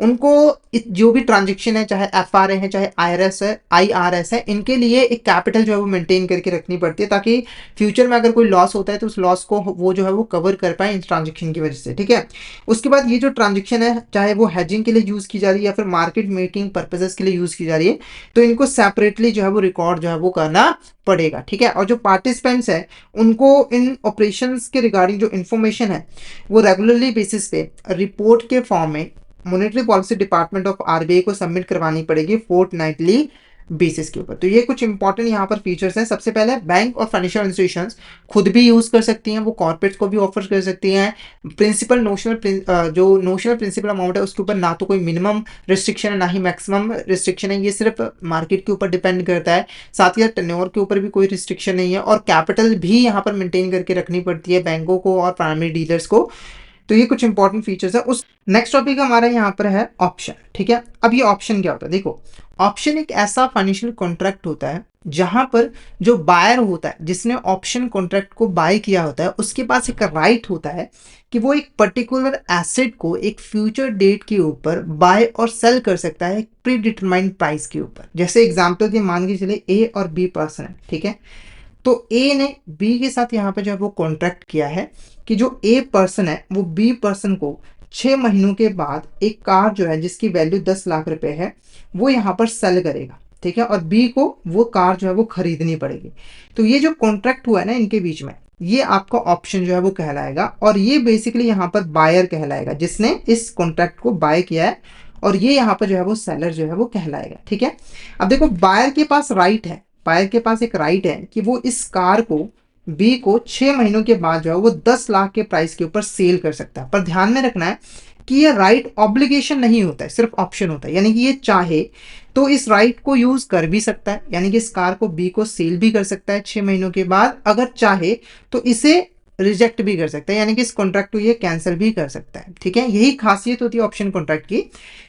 उनको जो भी ट्रांजेक्शन है, चाहे FRA है, चाहे IRS है, इनके लिए एक कैपिटल जो है वो मेंटेन करके रखनी पड़ती है, ताकि फ्यूचर में अगर कोई लॉस होता है तो उस लॉस को वो जो है वो कवर कर पाए इन ट्रांजेक्शन की वजह से, ठीक है। उसके बाद ये जो ट्रांजेक्शन है, चाहे वो हेजिंग के लिए यूज़ की जा रही है या फिर मार्केट मेकिंग पर्पजेस के लिए यूज़ की जा रही है, तो इनको सेपरेटली जो है वो रिकॉर्ड जो है वो करना पड़ेगा, ठीक है। और जो पार्टिसिपेंट्स है उनको इन ऑपरेशंस के रिगार्डिंग जो इन्फॉर्मेशन है वो रेगुलरली बेसिस पे रिपोर्ट के फॉर्म में monetary policy department of RBI को सबमिट करवानी पड़ेगी फोर्टनाइटली बेसिस के ऊपर। तो ये कुछ इंपॉर्टेंट यहाँ पर फीचर्स हैं। सबसे पहले बैंक और फाइनेंशियल इंस्टीट्यूशंस खुद भी यूज कर सकती हैं, वो कॉर्पोरेट्स को भी ऑफर कर सकती हैं। प्रिंसिपल नोशनल जो नोशनल प्रिंसिपल अमाउंट है उसके ऊपर ना तो कोई मिनिमम रिस्ट्रिक्शन है ना ही मैक्सिमम रिस्ट्रिक्शन है, ये सिर्फ मार्केट के ऊपर डिपेंड करता है। साथ ही टेन्योर के ऊपर भी कोई रिस्ट्रिक्शन नहीं है, और कैपिटल भी यहाँ पर मेंटेन करके रखनी पड़ती है बैंकों को और प्राइमरी डीलर्स को। तो ये कुछ इंपॉर्टेंट फीचर्स है। उस नेक्स्ट टॉपिक हमारा यहाँ पर है ऑप्शन, ठीक है। अब ये ऑप्शन क्या होता है, देखो ऑप्शन एक ऐसा फाइनेंशियल कॉन्ट्रैक्ट होता है जहां पर जो बायर होता है, जिसने ऑप्शन कॉन्ट्रैक्ट को बाय किया होता है, उसके पास एक राइट होता है कि वो एक पर्टिकुलर एसेट को एक फ्यूचर डेट के ऊपर बाय और सेल कर सकता है एक प्री डिटरमाइंड प्राइस के ऊपर। जैसे एग्जांपल के मान के चले A और B पर्सन है, ठीक है। तो A ने B के साथ यहाँ पे जो है वो कॉन्ट्रैक्ट किया है कि जो A पर्सन है वो B पर्सन को 6 महीनों के बाद एक कार जो है जिसकी वैल्यू 10 लाख रुपए है वो यहाँ पर सेल करेगा, ठीक है। और B को वो कार जो है वो खरीदनी पड़ेगी। तो ये जो कॉन्ट्रैक्ट हुआ है ना इनके बीच में, ये आपका ऑप्शन जो है वो कहलाएगा, और ये बेसिकली यहाँ पर बायर कहलाएगा जिसने इस कॉन्ट्रैक्ट को बाय किया है, और ये यहाँ पर जो है वो सेलर जो है वो कहलाएगा, ठीक है। अब देखो बायर के पास राइट है, बायर के पास एक राइट है कि वो इस कार को B को 6 महीनों के बाद जो है वो 10 लाख के प्राइस के ऊपर सेल कर सकता है। पर ध्यान में रखना है कि ये राइट ऑब्लिगेशन नहीं होता है, सिर्फ ऑप्शन होता है। यानी कि ये चाहे तो इस राइट को यूज कर भी सकता है, यानी कि इस कार को B को सेल भी कर सकता है 6 महीनों के बाद, अगर चाहे तो इसे रिजेक्ट भी कर सकता है, यानी कि इस कॉन्ट्रैक्ट को ये कैंसिल भी कर सकता है, ठीक है। यही खासियत होती है ऑप्शन कॉन्ट्रैक्ट की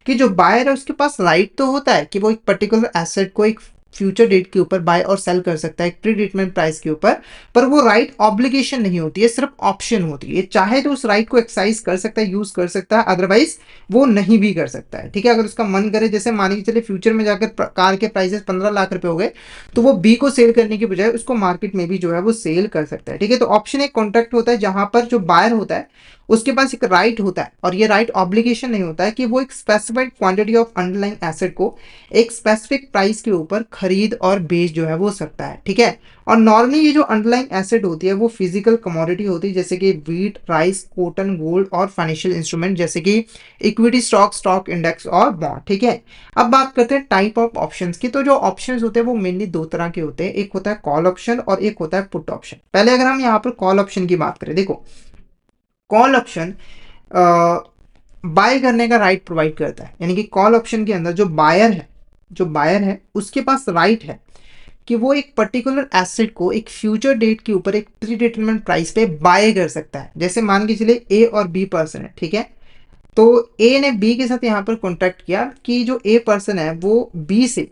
कि जो बायर है उसके पास राइट तो होता है कि वो एक पर्टिकुलर एसेट को एक फ्यूचर डेट के ऊपर बाय और सेल कर सकता है एक प्री डिटरमाइंड प्राइस के ऊपर, पर वो राइट ऑब्लिगेशन नहीं होती है, सिर्फ ऑप्शन होती है। चाहे तो उस राइट को एक्सरसाइज कर सकता है, यूज कर सकता है, अदरवाइज वो नहीं भी कर सकता है, ठीक है। अगर उसका मन करे, जैसे मान के चले फ्यूचर में जाकर कार के प्राइसेस 15 लाख रुपए हो गए, तो वो B को सेल करने की बजाय उसको मार्केट में भी जो है वो सेल कर सकता है, ठीक है। तो ऑप्शन एक कॉन्ट्रैक्ट होता है जहां पर जो बायर होता है उसके पास एक राइट होता है, और ये राइट ऑब्लिगेशन नहीं होता है, कि वो एक specified quantity of underlying asset को एक स्पेसिफिक प्राइस के ऊपर खरीद और बेच जो है वो सकता है, ठीक है। और नॉर्मली ये जो अंडरलाइंग एसेट होती है वो फिजिकल कमोडिटी होती है, जैसे कि व्हीट, राइस, कॉटन, गोल्ड और फाइनेंशियल इंस्ट्रूमेंट जैसे कि इक्विटी स्टॉक, स्टॉक इंडेक्स और बॉन्ड, ठीक है। अब बात करते हैं टाइप ऑफ ऑप्शंस की। तो जो ऑप्शंस होते हैं वो मेनली दो तरह के होते हैं, एक होता है कॉल ऑप्शन और एक होता है पुट ऑप्शन। पहले अगर हम यहाँ पर कॉल ऑप्शन की बात करें, देखो कॉल ऑप्शन बाय करने का राइट प्रोवाइड करता है, यानी कि कॉल ऑप्शन के अंदर जो बायर है उसके पास राइट है कि वो एक पर्टिकुलर एसेट को एक फ्यूचर डेट के ऊपर एक प्री डिटरमाइंड प्राइस पे बाय कर सकता है। जैसे मान के चले A और B पर्सन है, ठीक है। तो A ने B के साथ यहाँ पर कॉन्ट्रैक्ट किया कि जो A पर्सन है वो B से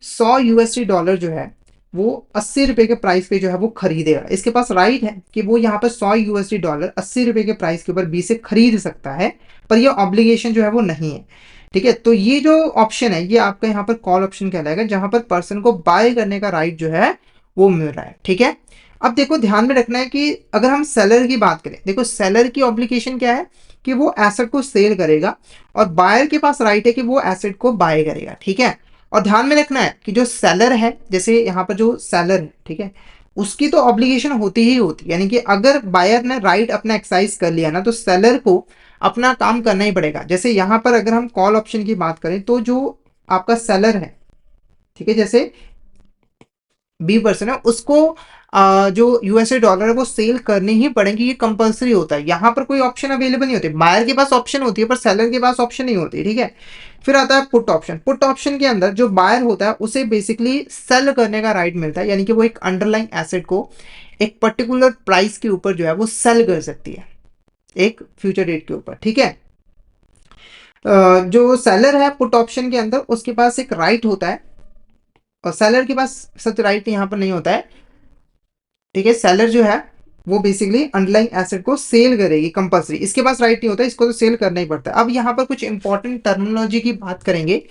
100 USD डॉलर जो है वो 80 रुपए के प्राइस पे जो है वो खरीदेगा। इसके पास राइट है कि वो यहाँ पर 100 USD डॉलर 80 रुपए के प्राइस के ऊपर B से खरीद सकता है, पर ये ऑब्लिगेशन जो है वो नहीं है, ठीक है। तो ये जो ऑप्शन है ये आपका यहाँ पर कॉल ऑप्शन कहलाएगा, जहां पर पर्सन को बाय करने का राइट जो है वो मिल रहा है, ठीक है। अब देखो ध्यान में रखना है कि अगर हम सेलर की बात करें, देखो सेलर की ऑब्लिगेशन क्या है कि वो एसेट को सेल करेगा, और बायर के पास राइट है कि वो एसेट को बाय करेगा, ठीक है। और ध्यान में रखना है कि जो सेलर है, जैसे यहाँ पर जो सेलर है, ठीक है, उसकी तो ऑब्लिगेशन होती ही होती है, यानी कि अगर बायर ने राइट अपना एक्सरसाइज कर लिया ना तो सेलर को अपना काम करना ही पड़ेगा। जैसे यहाँ पर अगर हम कॉल ऑप्शन की बात करें तो जो आपका सेलर है, ठीक है, जैसे B पर्सन है उसको जो USA डॉलर है वो सेल करनी ही पड़ेगी, ये कंपलसरी होता है। यहाँ पर कोई ऑप्शन अवेलेबल नहीं होती, बायर के पास ऑप्शन होती है पर सेलर के पास ऑप्शन नहीं होती, ठीक है। फिर आता है पुट ऑप्शन। पुट ऑप्शन के अंदर जो बायर होता है उसे बेसिकली सेल करने का राइट मिलता है, यानी कि वो एक अंडरलाइंग एसेट को एक पर्टिकुलर प्राइस के ऊपर जो है वो सेल कर सकती है एक फ्यूचर डेट के ऊपर, ठीक है। जो सेलर है पुट ऑप्शन के अंदर उसके पास एक राइट होता है, और सेलर के पास सच राइट यहाँ पर नहीं होता है, ठीक है। सेलर जो है वो बेसिकली अंडरलाइंग एसेट को सेल करेगी कंपल्सरी, इसके पास राइट नहीं होता, इसको तो सेल करना ही पड़ता है। अब यहाँ पर कुछ इंपॉर्टेंट टर्मिनोलॉजी की बात करेंगे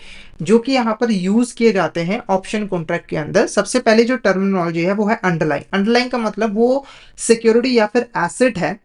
जो कि यहाँ पर यूज किए जाते हैं ऑप्शन कॉन्ट्रैक्ट के अंदर। सबसे पहले जो टर्मिनोलॉजी है वो है अंडरलाइंग। अंडरलाइंग का मतलब वो सिक्योरिटी या फिर एसेट है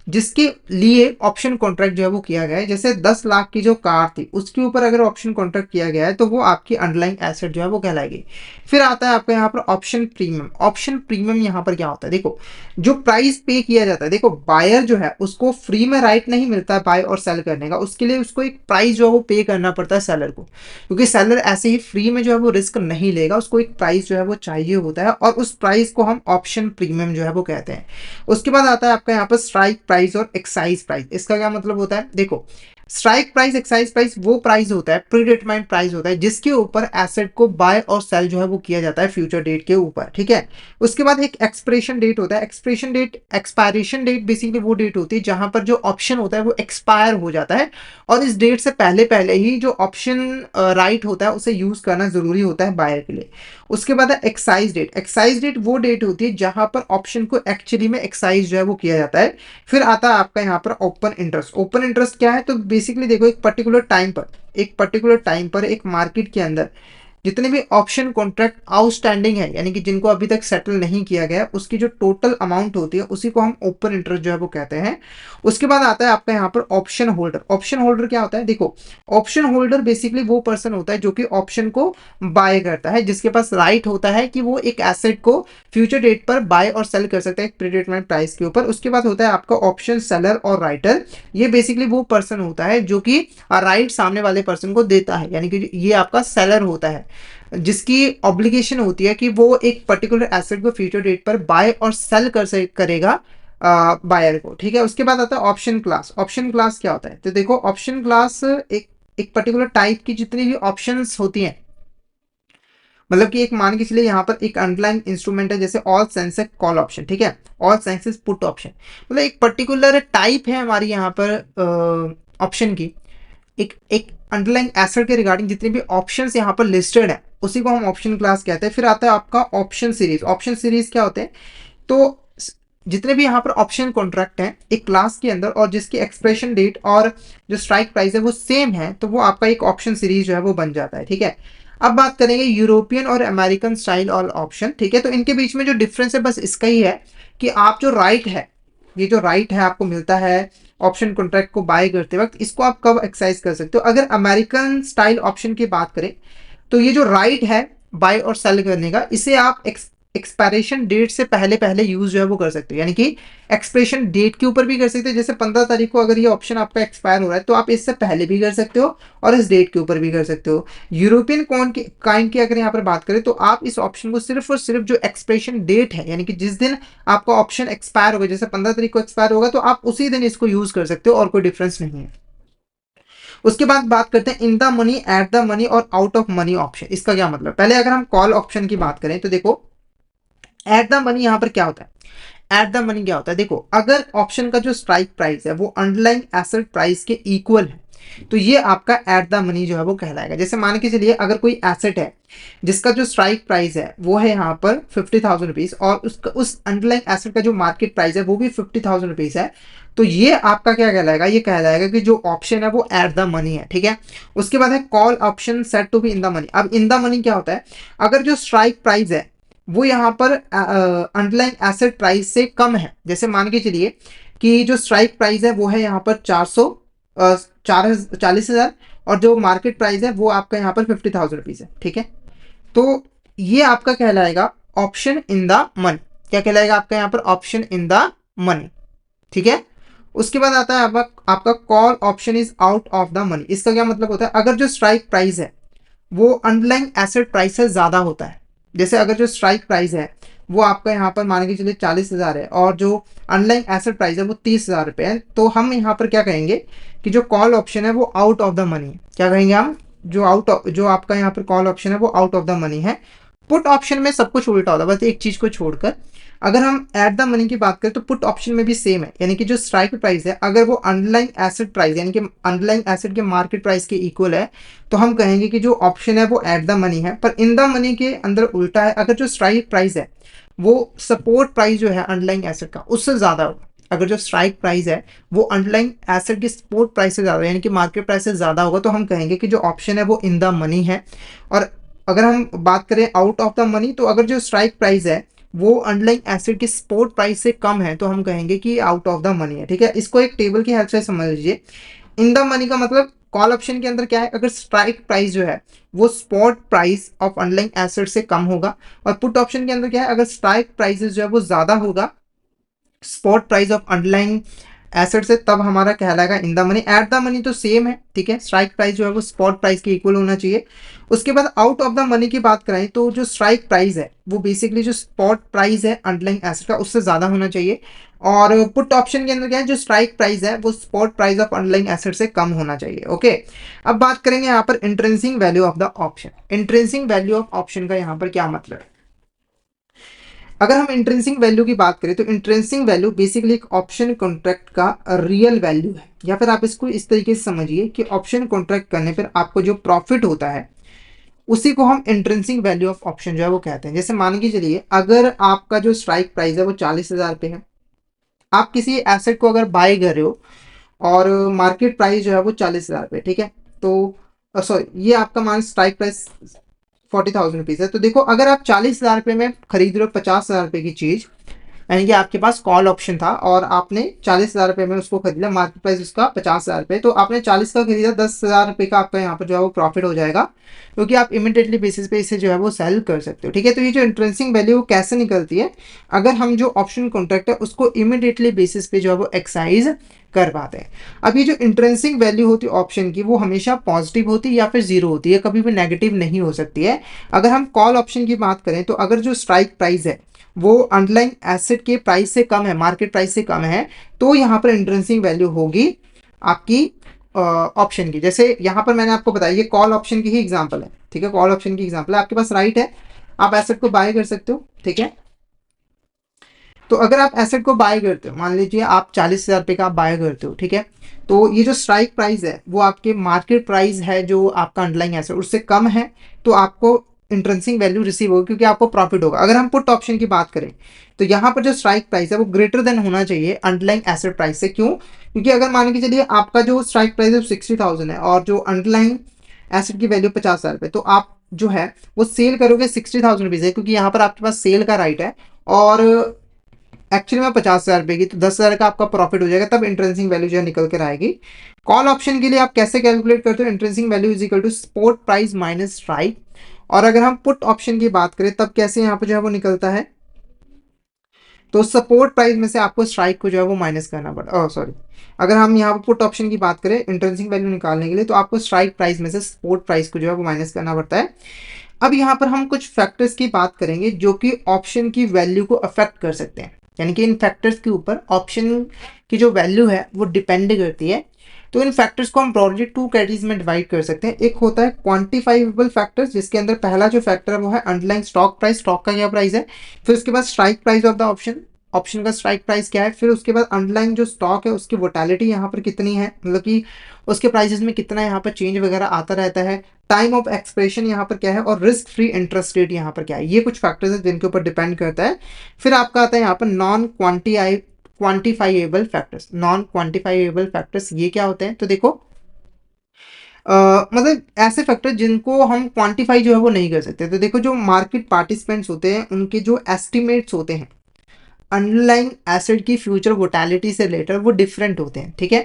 जिसके लिए ऑप्शन कॉन्ट्रैक्ट जो है वो किया गया है। जैसे 10 लाख की जो कार थी उसके ऊपर अगर ऑप्शन कॉन्ट्रैक्ट किया गया है तो वो आपकी अंडरलाइंग एसेट जो है वो कहलाएगी। फिर आता है आपका यहाँ पर ऑप्शन प्रीमियम। ऑप्शन प्रीमियम यहाँ पर क्या होता है, देखो जो प्राइस पे किया जाता है, देखो बायर जो है उसको फ्री में राइट नहीं मिलता है बाय और सेल करने का, उसके लिए उसको एक प्राइस जो है वो पे करना पड़ता है सेलर को, क्योंकि सेलर ऐसे ही फ्री में जो है वो रिस्क नहीं लेगा, उसको एक प्राइस जो है वो चाहिए होता है और उस प्राइस को हम ऑप्शन प्रीमियम जो है वो कहते हैं। उसके बाद आता है आपका यहाँ पर स्ट्राइक प्राइस और एक्साइज प्राइस। इसका क्या मतलब होता है, देखो स्ट्राइक प्राइस एक्साइज प्राइस वो प्राइस होता है, प्रीडिटरमाइंड प्राइस होता है जिसके ऊपर एसेट को बाय और सेल जो है वो किया जाता है फ्यूचर डेट के ऊपर, ठीक है। उसके बाद एक एक्सपिरेशन डेट होता है। एक्सपायरेशन डेट बेसिकली वो डेट होती है जहां पर जो ऑप्शन होता है वो एक्सपायर हो जाता है और इस डेट से पहले पहले ही जो ऑप्शन राइट होता है उसे यूज करना जरूरी होता है बायर के लिए। उसके बाद है एक्साइज डेट। एक्साइज डेट वो डेट होती है जहां पर ऑप्शन को एक्चुअली में एक्साइज जो है वो किया जाता है। फिर आता है आपका यहाँ पर ओपन इंटरेस्ट। ओपन इंटरेस्ट क्या है, तो बेसिकली देखो एक पर्टिकुलर टाइम पर एक मार्केट के अंदर जितने भी ऑप्शन कॉन्ट्रैक्ट आउटस्टैंडिंग है यानी कि जिनको अभी तक सेटल नहीं किया गया, उसकी जो टोटल अमाउंट होती है उसी को हम ओपन इंटरेस्ट जो है वो कहते हैं। उसके बाद आता है आपका यहाँ पर ऑप्शन होल्डर। ऑप्शन होल्डर क्या होता है, देखो ऑप्शन होल्डर बेसिकली वो पर्सन होता है जो कि ऑप्शन को बाय करता है, जिसके पास राइट होता है कि वो एक एसेट को फ्यूचर डेट पर बाय और सेल कर सकता है एक प्रीडिटरमाइंड प्राइस के ऊपर। उसके बाद होता है आपका ऑप्शन सेलर और राइटर। ये बेसिकली वो पर्सन होता है जो कि राइट सामने वाले पर्सन को देता है, यानी कि ये आपका सेलर होता है जिसकी ऑब्लिगेशन होती है कि वो एक पर्टिकुलर एसेट को फ्यूचर डेट पर बाय और सेल करेगा बायर को, ठीक है। उसके बाद आता है ऑप्शन क्लास। ऑप्शन क्लास क्या होता है, तो देखो ऑप्शन क्लास एक पर्टिकुलर टाइप की जितनी भी ऑप्शंस होती हैं, मतलब कि एक मान के चलिए यहाँ पर एक अंडरलाइन इंस्ट्रूमेंट है जैसे ऑल सेंसेक्स कॉल ऑप्शन, ठीक है, ऑल सेंसेक्स पुट ऑप्शन, मतलब एक पर्टिकुलर टाइप है हमारी यहाँ पर ऑप्शन की। एक एक अंडरलाइंग एसेट के रिगार्डिंग जितने भी ऑप्शंस यहाँ पर लिस्टेड है उसी को हम ऑप्शन क्लास कहते हैं। फिर आता है आपका ऑप्शन सीरीज। ऑप्शन सीरीज क्या होते हैं, तो जितने भी यहाँ पर ऑप्शन कॉन्ट्रैक्ट हैं एक क्लास के अंदर और जिसकी एक्सप्रेशन डेट और जो स्ट्राइक प्राइस है वो सेम है, तो वो आपका एक ऑप्शन सीरीज जो है वो बन जाता है, ठीक है। अब बात करेंगे यूरोपियन और अमेरिकन स्टाइल और ऑप्शन, ठीक है। तो इनके बीच में जो डिफरेंस है बस इसका ही है कि आप जो राइट है, ये जो राइट है आपको मिलता है ऑप्शन कॉन्ट्रैक्ट को बाय करते वक्त, इसको आप कब एक्सरसाइज कर सकते हो। अगर अमेरिकन स्टाइल ऑप्शन की बात करें तो ये जो राइट है बाय और सेल करने का, इसे आप एक्सपायरेशन डेट से पहले पहले यूज जो है वो कर सकते हो, यानी कि एक्सप्रेशन डेट के ऊपर भी कर सकते हो। जैसे 15 तारीख को अगर ये ऑप्शन आपका एक्सपायर हो रहा है तो आप इससे पहले भी कर सकते हो और इस डेट के ऊपर भी कर सकते हो। यूरोपियन काइंड की अगर यहाँ पर बात करें तो आप इस ऑप्शन को सिर्फ और सिर्फ जो एक्सप्रेशन डेट है, यानी कि जिस दिन आपका ऑप्शन एक्सपायर होगा, जैसे 15 तारीख को एक्सपायर होगा तो आप उसी दिन इसको यूज कर सकते हो और कोई डिफरेंस नहीं है। उसके बाद बात करते हैं इन the money, at the money और आउट ऑफ मनी ऑप्शन। इसका क्या मतलब, पहले अगर हम कॉल ऑप्शन की बात करें तो देखो एट द मनी यहाँ पर क्या होता है। एट द मनी क्या होता है, देखो अगर ऑप्शन का जो स्ट्राइक प्राइस है वो अंडरलाइंग एसेट प्राइस के इक्वल है तो ये आपका एट द मनी जो है वो कहलाएगा। जैसे मान के चलिए अगर कोई एसेट है जिसका जो स्ट्राइक प्राइस है वो है यहाँ पर 50,000 रुपीज और उसका उस अंडरलाइंग एसेट का जो मार्केट प्राइस है वो भी 50,000 रुपीज है, तो ये आपका क्या कहलाएगा, ये कहलाएगा कि जो ऑप्शन है वो एट द मनी है, ठीक है। उसके बाद है call option set to be in the money. अब इन द मनी क्या होता है, अगर जो स्ट्राइक प्राइस है वो यहाँ पर अंडरलाइंग एसेट प्राइस से कम है, जैसे मान के चलिए कि जो स्ट्राइक प्राइस है वो है यहाँ पर 40,000 और जो मार्केट प्राइस है वो आपका यहाँ पर 50,000 रुपीज है, ठीक है। तो ये आपका कहलाएगा ऑप्शन इन द मनी। क्या कहलाएगा आपका यहाँ पर, ऑप्शन इन द मनी, ठीक है। उसके बाद आता है आपका call option is out of the money. इसका क्या मतलब होता है, अगर जो स्ट्राइक प्राइस है वो अंडरलाइंग एसेट प्राइस से ज्यादा होता है, जैसे अगर जो स्ट्राइक प्राइस है वो आपका यहाँ पर मान के चलिए 40,000 है और जो अंडरलाइंग एसेट प्राइस है वो 30,000 रुपये है, तो हम यहाँ पर क्या कहेंगे कि जो कॉल ऑप्शन है वो आउट ऑफ द मनी है। क्या कहेंगे हम, जो आपका यहाँ पर कॉल ऑप्शन है वो आउट ऑफ द मनी है। पुट ऑप्शन में सब कुछ उल्टा होता है, बस एक चीज को छोड़कर। अगर हम एट द मनी की बात करें तो पुट ऑप्शन में भी सेम है, यानी कि जो स्ट्राइक प्राइस है अगर वो अंडरलाइंग एसेट प्राइस यानी कि अंडरलाइंग एसेट के मार्केट प्राइस के इक्वल है तो हम कहेंगे कि जो ऑप्शन है वो एट द मनी है। पर इन द मनी के अंदर उल्टा है, अगर जो स्ट्राइक प्राइस है वो सपोर्ट प्राइस जो है अंडरलाइंग एसेट का उससे ज़्यादा होगा। अगर जो स्ट्राइक प्राइस है वो अंडरलाइंग एसेट की सपोर्ट प्राइस से ज़्यादा यानी कि मार्केट प्राइस से ज़्यादा होगा, तो हम कहेंगे कि जो ऑप्शन है वो इन द मनी है। और अगर हम बात करें आउट ऑफ द मनी, तो अगर जो स्ट्राइक प्राइस है वो अंडरलाइंग एसेट की सपोर्ट प्राइस से कम है तो हम कहेंगे कि आउट ऑफ द मनी है। ठीक है, इसको एक टेबल की हेल्प से समझ लीजिए। इन द मनी का मतलब कॉल ऑप्शन के अंदर क्या है, अगर स्ट्राइक प्राइस जो है वो spot price of underlying asset से कम होगा, और पुट ऑप्शन के अंदर क्या है, अगर स्ट्राइक प्राइसेस जो है वो ज्यादा होगा spot price of underlying asset से, तब हमारा कहलाएगा इन the money. At the money तो सेम है, ठीक है, स्ट्राइक प्राइस जो है वो स्पॉट प्राइस के इक्वल होना चाहिए। उसके बाद आउट ऑफ द मनी की बात करें तो जो स्ट्राइक प्राइस है वो बेसिकली जो स्पॉट प्राइस है अंडरलाइंग एसेट का उससे ज़्यादा होना चाहिए। और पुट ऑप्शन के अंदर क्या है, जो स्ट्राइक प्राइस है वो spot price of underlying asset से कम होना चाहिए। ओके, अब बात करेंगे यहाँ पर intrinsic value of the option. Intrinsic value of option का यहाँ पर क्या मतलब है। अगर हम इंट्रिंसिक वैल्यू की बात करें तो इंट्रिंसिक वैल्यू बेसिकली एक ऑप्शन कॉन्ट्रैक्ट का रियल वैल्यू है, या फिर आप इसको इस तरीके से समझिए कि ऑप्शन कॉन्ट्रैक्ट करने पर आपको जो प्रॉफिट होता है उसी को हम इंट्रिंसिक वैल्यू ऑफ ऑप्शन जो है वो कहते हैं। जैसे मान के चलिए अगर आपका जो स्ट्राइक प्राइस है वो 40,000 पे है, आप किसी एसेट को अगर बाय कर रहे हो और मार्केट प्राइस जो है वो 40,000 पे, ठीक है, तो सॉरी ये आपका मान स्ट्राइक प्राइस 40,000 रुपीज़ है। तो देखो अगर आप 40,000 रुपये में खरीद रहे हो 50,000 रुपये की चीज़, यानी कि आपके पास कॉल ऑप्शन था और आपने 40,000 रुपये में उसको खरीदा, मार्केट प्राइस उसका 50,000 रुपये, तो आपने 40 का खरीदा, 10,000 रुपये का आपका यहाँ पर जो है वो प्रॉफिट हो जाएगा, क्योंकि आप इमिडिएटली बेसिस पे इसे जो है वो सेल कर सकते हो। ठीक है, तो ये जो इंट्रिंसिक वैल्यू वो कैसे निकलती है, अगर हम जो ऑप्शन कॉन्ट्रैक्ट है उसको इमिडिएटली बेसिस पे जो है वो एक्साइज कर पाते हैं। अब ये जो इंट्रिंसिक वैल्यू होती है ऑप्शन की वो हमेशा पॉजिटिव होती है या फिर जीरो होती है, कभी भी नेगेटिव नहीं हो सकती है। अगर हम कॉल ऑप्शन की बात करें तो अगर जो स्ट्राइक प्राइस है वो अंडरलाइंग एसेट के प्राइस से कम है, मार्केट प्राइस से कम है, तो यहाँ पर इंट्रिंसिक वैल्यू होगी आपकी ऑप्शन की। जैसे यहाँ पर मैंने आपको बताया ये कॉल ऑप्शन की ही एग्जांपल है, ठीक है, कॉल ऑप्शन की एग्जांपल है, आपके पास राइट है, आप एसेट को बाय कर सकते हो। ठीक है, तो अगर आप एसेट को बाय करते हो, मान लीजिए आप 40,000 रुपये का आप बाय करते हो, ठीक है, तो ये जो स्ट्राइक प्राइस है वो आपके मार्केट प्राइस है जो आपका अंडरलाइंग एसेट उससे कम है, तो आपको इंट्रिंसिक वैल्यू रिसीव होगी क्योंकि आपको प्रॉफिट होगा। अगर हम पुट ऑप्शन की बात करें तो यहाँ पर जो स्ट्राइक प्राइस है वो ग्रेटर देन होना चाहिए अंडरलाइंग एसेट प्राइस से। क्यों, क्योंकि अगर मान के चलिए आपका जो स्ट्राइक प्राइस है 60,000 है और जो अंडरलाइंग एसेट की वैल्यू 50,000 रुपये, तो आप जो है वो सेल करोगे 60,000 रुपीज़ है, क्योंकि यहाँ पर आपके पास सेल का राइट है, और एक्चुअली में 50,000 रुपये की, तो 10,000 का आपका प्रॉफिट हो जाएगा, तब इंट्रिंसिक वैल्यू जो है निकल कर आएगी। कॉल ऑप्शन के लिए आप कैसे कैलकुलेट करते हो, intrinsic value is equal to spot price minus strike. और अगर हम पुट ऑप्शन की बात करें तब कैसे यहाँ पर जो है वो निकलता है, तो सपोर्ट प्राइस में से आपको स्ट्राइक को जो है वो माइनस करना पड़ता, सॉरी, अगर हम यहाँ पर पुट ऑप्शन की बात करें इंट्रिंसिक वैल्यू निकालने के लिए तो आपको स्ट्राइक प्राइस में से सपोर्ट प्राइस को जो है वो माइनस करना पड़ता है। अब यहाँ पर हम कुछ फैक्टर्स की बात करेंगे जो कि ऑप्शन की वैल्यू को अफेक्ट कर सकते हैं, यानी कि इन फैक्टर्स के ऊपर ऑप्शन की जो वैल्यू है वो डिपेंड करती है। तो इन फैक्टर्स को हम ब्रॉडली टू कैटेगरीज में डिवाइड कर सकते हैं। एक होता है क्वांटिफाइबल फैक्टर्स, जिसके अंदर पहला जो फैक्टर है वो है अंडरलाइंग स्टॉक प्राइस, स्टॉक का क्या प्राइस है, फिर उसके बाद strike price of the option, option का स्ट्राइक प्राइस क्या है, फिर उसके बाद अंडरलाइंग जो स्टॉक है उसकी वोटैलिटी यहाँ पर कितनी है, मतलब कि उसके प्राइसेस में कितना यहाँ पर चेंज वगैरह आता रहता है, टाइम ऑफ एक्सप्रेशन यहाँ पर क्या है, और रिस्क फ्री इंटरेस्ट रेट यहाँ पर क्या है। ये कुछ फैक्टर्स हैं जिनके ऊपर डिपेंड करता है। फिर आपका आता है यहाँ पर नॉन क्वांटिफाइएबल फैक्टर्स। नॉन क्वांटिफाइएबल फैक्टर्स ये क्या होते हैं, तो देखो मतलब ऐसे फैक्टर जिनको हम क्वांटिफाई जो है वो नहीं कर सकते। तो देखो जो मार्केट पार्टिसिपेंट्स होते हैं उनके जो एस्टिमेट्स होते हैं अंडरलाइंग एसेट की फ्यूचर वोटैलिटी से रिलेटेड वो डिफरेंट होते हैं। ठीक है,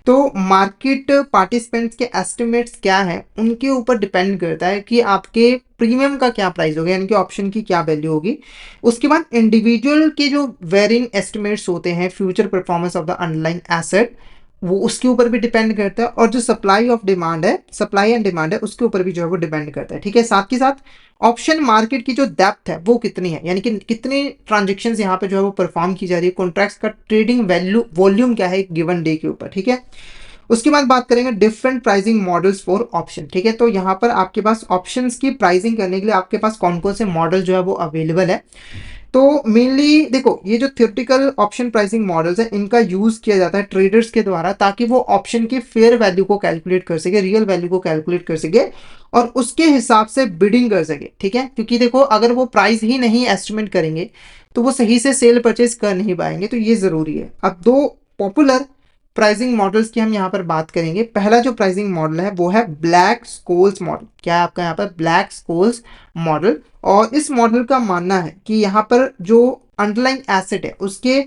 तो मार्केट पार्टिसिपेंट्स के एस्टिमेट्स क्या है उनके ऊपर डिपेंड करता है कि आपके प्रीमियम का क्या प्राइस होगा, यानी कि ऑप्शन की क्या वैल्यू होगी। उसके बाद इंडिविजुअल के जो वेरिंग एस्टिमेट्स होते हैं future performance of the underlying asset, वो उसके ऊपर भी डिपेंड करता है, और जो सप्लाई ऑफ डिमांड है, सप्लाई एंड डिमांड है, उसके ऊपर भी जो है वो डिपेंड करता है। ठीक है, साथ ही साथ ऑप्शन मार्केट की जो डेप्थ है वो कितनी है, यानी कि कितनी ट्रांजेक्शन्स यहाँ पे जो है वो परफॉर्म की जा रही है, कॉन्ट्रैक्ट्स का ट्रेडिंग वैल्यू वॉल्यूम क्या है एक गिवन डे के ऊपर। ठीक है, उसके बाद बात करेंगे different pricing models for option. ठीक है, तो यहाँ पर आपके पास ऑप्शंस की प्राइसिंग करने के लिए आपके पास कौन कौन से मॉडल जो है वो अवेलेबल है। तो मेनली देखो, ये जो थ्योरेटिकल ऑप्शन प्राइसिंग मॉडल्स है इनका यूज किया जाता है ट्रेडर्स के द्वारा, ताकि वो ऑप्शन की फेयर वैल्यू को कैलकुलेट कर सके, रियल वैल्यू को कैलकुलेट कर सके और उसके हिसाब से बिडिंग कर सके। ठीक है, क्योंकि देखो अगर वो प्राइस ही नहीं एस्टिमेट करेंगे तो वो सही से सेल परचेज कर नहीं पाएंगे, तो ये जरूरी है। अब दो पॉपुलर प्राइसिंग मॉडल्स की हम यहाँ पर बात करेंगे। पहला जो प्राइसिंग मॉडल है वो है ब्लैक स्कोल्स मॉडल। क्या है आपका यहाँ पर? Black Scholes model. और इस मॉडल का मानना है कि यहाँ पर जो अंडरलाइंग एसेट है उसके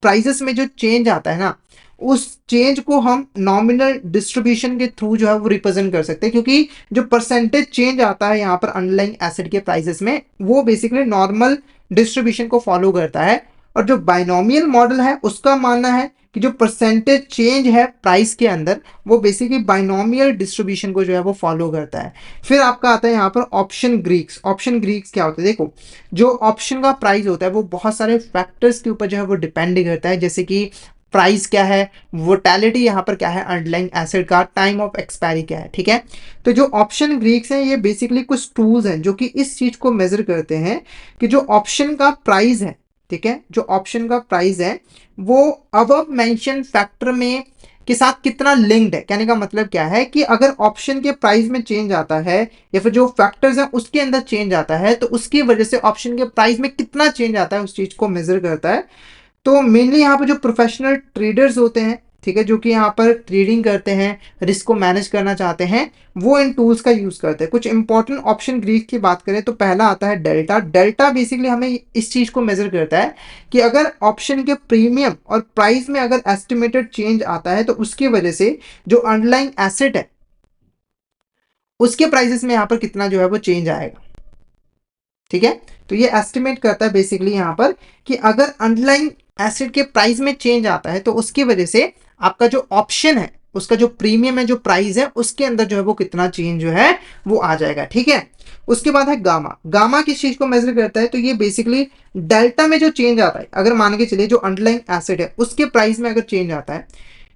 प्राइसेस में जो चेंज आता है ना, उस चेंज को हम नॉमिनल डिस्ट्रीब्यूशन के थ्रू जो है वो रिप्रेजेंट कर सकते हैं, क्योंकि जो परसेंटेज चेंज आता है यहाँ पर अंडरलाइंग एसेट के प्राइसेस में, वो बेसिकली नॉर्मल डिस्ट्रीब्यूशन को फॉलो करता है। और जो बाइनोमियल मॉडल है उसका मानना है कि जो परसेंटेज चेंज है प्राइस के अंदर, वो बेसिकली बाइनोमियल डिस्ट्रीब्यूशन को जो है वो फॉलो करता है। फिर आपका आता है यहाँ पर ऑप्शन ग्रीक्स। ऑप्शन ग्रीक्स क्या होता है? देखो, जो ऑप्शन का प्राइस होता है वो बहुत सारे फैक्टर्स के ऊपर जो है वो डिपेंड करता है, जैसे कि प्राइस क्या है, वोटेलिटी यहाँ पर क्या है, अंडरलाइंग एसेट का टाइम ऑफ एक्सपायरी क्या है। ठीक है, तो जो ऑप्शन ग्रीक्स हैं ये बेसिकली कुछ टूल्स हैं जो कि इस चीज को मेजर करते हैं कि जो ऑप्शन का प्राइस है, ठीक है, जो ऑप्शन का प्राइस है वो अबव मेंशन फैक्टर में के साथ कितना लिंक्ड है। कहने का मतलब क्या है कि अगर ऑप्शन के प्राइस में चेंज आता है या फिर जो फैक्टर्स हैं उसके अंदर चेंज आता है, तो उसकी वजह से ऑप्शन के प्राइस में कितना चेंज आता है उस चीज को मेजर करता है। तो मेनली यहाँ पर जो प्रोफेशनल ट्रेडर्स होते हैं, ठीक है, जो कि यहाँ पर ट्रेडिंग करते हैं, रिस्क को मैनेज करना चाहते हैं, वो इन टूल्स का यूज करते हैं। कुछ इंपॉर्टेंट ऑप्शन ग्रीक की बात करें तो पहला आता है डेल्टा। डेल्टा बेसिकली हमें इस चीज को मेजर करता है कि अगर ऑप्शन के प्रीमियम और प्राइस में अगर एस्टिमेटेड चेंज आता है तो उसकी वजह से जो अंडरलाइंग एसेट है उसके प्राइसेस में यहाँ पर कितना जो है वो चेंज आएगा। ठीक है, तो ये एस्टिमेट करता है बेसिकली यहाँ पर कि अगर अंडरलाइंग एसेट के प्राइस में चेंज आता है तो उसकी वजह से आपका जो ऑप्शन है उसका जो प्रीमियम है, जो प्राइस है, उसके अंदर जो है वो कितना चेंज जो है वो आ जाएगा। ठीक है, उसके बाद है गामा। गामा किस चीज को मेजर करता है? तो ये बेसिकली डेल्टा में जो चेंज आता है, अगर मान के चलिए जो अंडरलाइंग एसेट है उसके प्राइस में अगर चेंज आता है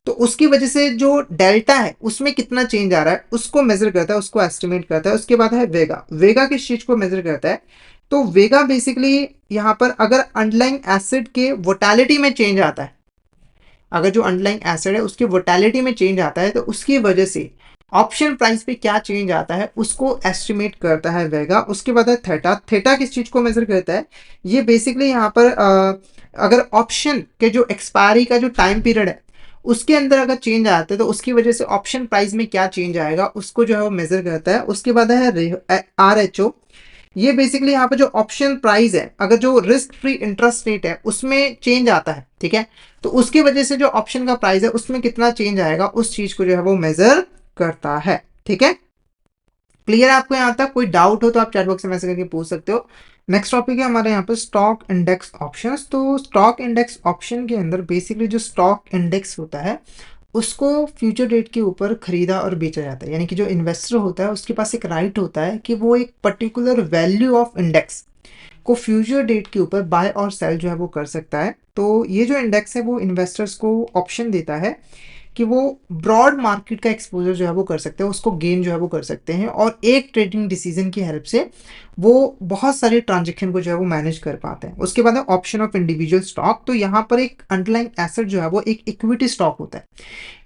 तो उसकी वजह से जो डेल्टा है उसमें कितना चेंज आ रहा है उसको मेजर करता है, उसको एस्टिमेट करता है। उसके बाद है वेगा। वेगा किस चीज को मेजर करता है? तो वेगा बेसिकली यहाँ पर अगर अंडरलाइंग एसिड के वोटेलिटी में चेंज आता है, अगर जो अंडरलाइंग एसिड है उसकी वोटेलिटी में चेंज आता है तो उसकी वजह से ऑप्शन प्राइस पे क्या चेंज आता है उसको एस्टिमेट करता है वेगा। उसके बाद है थीटा। थीटा किस चीज को मेजर करता है? ये बेसिकली यहाँ पर अगर ऑप्शन के जो एक्सपायरी का जो टाइम पीरियड है उसके अंदर अगर चेंज आता है तो उसकी वजह से ऑप्शन प्राइस में क्या चेंज आएगा उसको जो है वो मेजर करता है। उसके बाद है RHO। ये बेसिकली यहाँ पे जो ऑप्शन प्राइस है, अगर जो रिस्क फ्री इंटरेस्ट रेट है उसमें चेंज आता है, ठीक है, तो उसकी वजह से जो ऑप्शन का प्राइस है उसमें कितना चेंज आएगा उस चीज को जो है वो मेजर करता है। ठीक है, क्लियर है आपको यहाँ तक? कोई डाउट हो तो आप चैट बॉक्स में मैसेज करके पूछ सकते हो। नेक्स्ट टॉपिक है हमारे यहाँ पर स्टॉक इंडेक्स ऑप्शंस। तो स्टॉक इंडेक्स ऑप्शन के अंदर बेसिकली जो स्टॉक इंडेक्स होता है उसको फ्यूचर डेट के ऊपर खरीदा और बेचा जाता है। यानी कि जो इन्वेस्टर होता है उसके पास एक राइट होता है कि वो एक पर्टिकुलर वैल्यू ऑफ इंडेक्स को फ्यूचर डेट के ऊपर बाय और सेल जो है वो कर सकता है। तो ये जो इंडेक्स है वो इन्वेस्टर्स को ऑप्शन देता है कि वो ब्रॉड मार्केट का एक्सपोजर जो है वो कर सकते हैं, उसको गेन जो है वो कर सकते हैं, और एक ट्रेडिंग डिसीजन की हेल्प से वो बहुत सारे ट्रांजेक्शन को जो है वो मैनेज कर पाते हैं। उसके बाद है ऑप्शन ऑफ इंडिविजुअल स्टॉक। तो यहाँ पर एक अंडरलाइंग एसेट जो है वो एक इक्विटी स्टॉक होता है।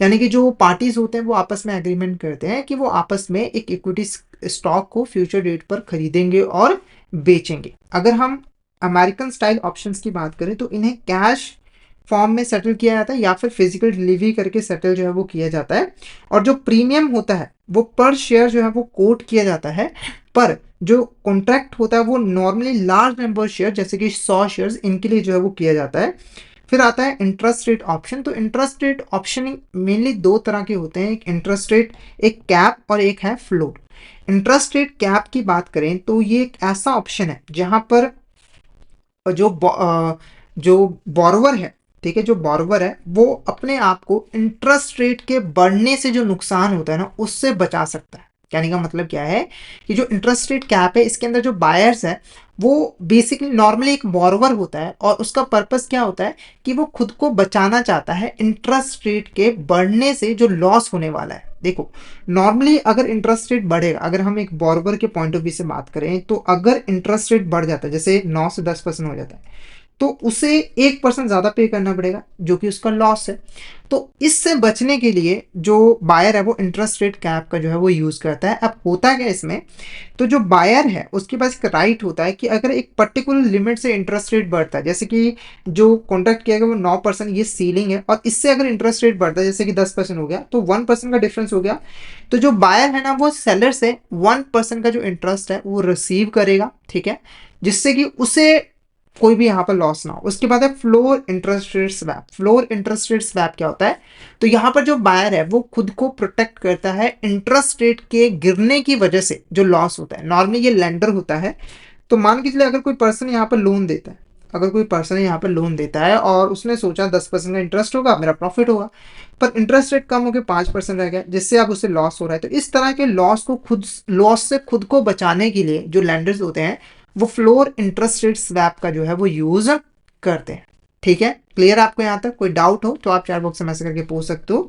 यानी कि जो पार्टीज होते हैं वो आपस में एग्रीमेंट करते हैं कि वो आपस में एक इक्विटी स्टॉक को फ्यूचर डेट पर खरीदेंगे और बेचेंगे। अगर हम अमेरिकन स्टाइल ऑप्शंस की बात करें तो इन्हें कैश फॉर्म में सेटल किया जाता है या फिर फिजिकल डिलीवरी करके सेटल जो है वो किया जाता है। और जो प्रीमियम होता है वो पर शेयर जो है वो कोट किया जाता है, पर जो कॉन्ट्रैक्ट होता है वो नॉर्मली लार्ज नंबर शेयर जैसे कि 100 शेयर्स इनके लिए जो है वो किया जाता है। फिर आता है इंटरेस्ट रेट ऑप्शन। तो इंटरेस्ट रेट ऑप्शन मेनली दो तरह के होते हैं, एक इंटरेस्ट रेट, एक कैप और एक है फ्लोट। इंटरेस्ट रेट कैप की बात करें तो ये एक ऐसा ऑप्शन है जहां पर जो बोरोवर है, ठीक है, जो बोरोवर है वो अपने आप को इंटरेस्ट रेट के बढ़ने से जो नुकसान होता है ना उससे बचा सकता है। कहने का मतलब क्या है कि जो इंटरेस्ट रेट कैप है इसके अंदर जो बायर्स है वो बेसिकली नॉर्मली एक बोरोवर होता है और उसका पर्पस क्या होता है कि वो खुद को बचाना चाहता है इंटरेस्ट रेट के बढ़ने से जो लॉस होने वाला है। देखो नॉर्मली अगर इंटरेस्ट रेट बढ़ेगा, अगर हम एक बोरोवर के पॉइंट ऑफ व्यू से बात करें, तो अगर इंटरेस्ट रेट बढ़ जाता है जैसे 9 से 10% हो जाता है, तो उसे 1% ज़्यादा पे करना पड़ेगा जो कि उसका लॉस है। तो इससे बचने के लिए जो बायर है वो इंटरेस्ट रेट कैप का जो है वो यूज़ करता है। अब होता क्या है इसमें, तो जो बायर है उसके पास एक राइट होता है कि अगर एक पर्टिकुलर लिमिट से इंटरेस्ट रेट बढ़ता है, जैसे कि जो कॉन्ट्रैक्ट किया गया वो 9% ये सीलिंग है, और इससे अगर इंटरेस्ट रेट बढ़ता है जैसे कि 10% हो गया तो 1% का डिफरेंस हो गया, तो जो बायर है ना वो सेलर से 1% का जो इंटरेस्ट है वो रिसीव करेगा, ठीक है, जिससे कि उसे कोई भी यहाँ पर लॉस ना हो। उसके बाद है floor interest rate swap. Floor interest rate swap क्या होता है, तो यहाँ पर जो बायर है वो खुद को प्रोटेक्ट करता है इंटरेस्ट रेट के गिरने की वजह से जो लॉस होता है। नॉर्मली ये लेंडर होता है, तो मान के चलिए अगर कोई पर्सन यहाँ पर लोन देता है, अगर कोई पर्सन यहाँ पर लोन देता है और उसने सोचा 10% का इंटरेस्ट होगा मेरा प्रॉफिट होगा, पर इंटरेस्ट रेट कम होकर 5% रह गया, जिससे अब उसे लॉस हो रहा है। तो इस तरह के लॉस से खुद को बचाने के लिए जो लैंडर्स होते हैं वो फ्लोर इंटरेस्ट रेट स्वैप का जो है वो यूज करते हैं। ठीक है, क्लियर आपको यहाँ तक? कोई डाउट हो तो आप चैट बॉक्स में मैसेज करके पूछ सकते हो।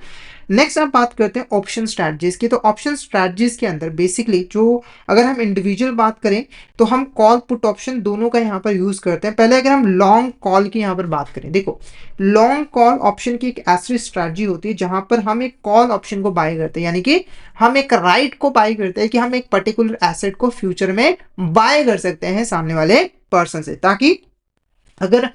नेक्स्ट आप बात करते हैं ऑप्शन स्ट्रैटेजीज की। तो ऑप्शन स्ट्रैटेजीज के अंदर बेसिकली जो, अगर हम इंडिविजुअल बात करें तो हम कॉल पुट ऑप्शन दोनों का यहाँ पर यूज करते हैं। पहले अगर हम लॉन्ग कॉल की यहाँ पर बात करें, देखो लॉन्ग कॉल ऑप्शन की एक ऐसी स्ट्रैटेजी होती है जहां पर हम एक कॉल ऑप्शन को बाय करते हैं, यानी कि हम एक राइट को बाय करते हैं कि हम एक पर्टिकुलर एसेट को फ्यूचर में बाय कर सकते हैं सामने वाले पर्सन से, ताकि अगर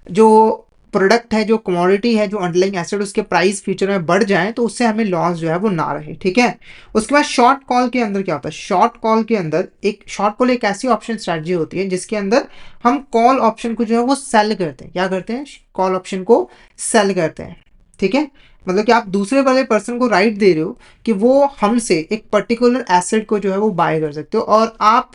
जो प्रोडक्ट है, जो कमोडिटी है, जो अंडरलाइंग एसेट, उसके प्राइस फ्यूचर में बढ़ जाए तो उससे हमें लॉस जो है वो ना रहे। ठीक है, उसके बाद शॉर्ट कॉल के अंदर क्या होता है, शॉर्ट कॉल के अंदर शॉर्ट कॉल एक ऐसी ऑप्शन स्ट्रैटेजी होती है जिसके अंदर हम कॉल ऑप्शन को जो है वो सेल करते हैं। क्या करते हैं, कॉल ऑप्शन को सेल करते हैं। ठीक है, मतलब कि आप दूसरे वाले पर्सन को राइट दे रहे हो कि वो हमसे एक पर्टिकुलर एसेट को जो है वो बाय कर सकते हो, और आप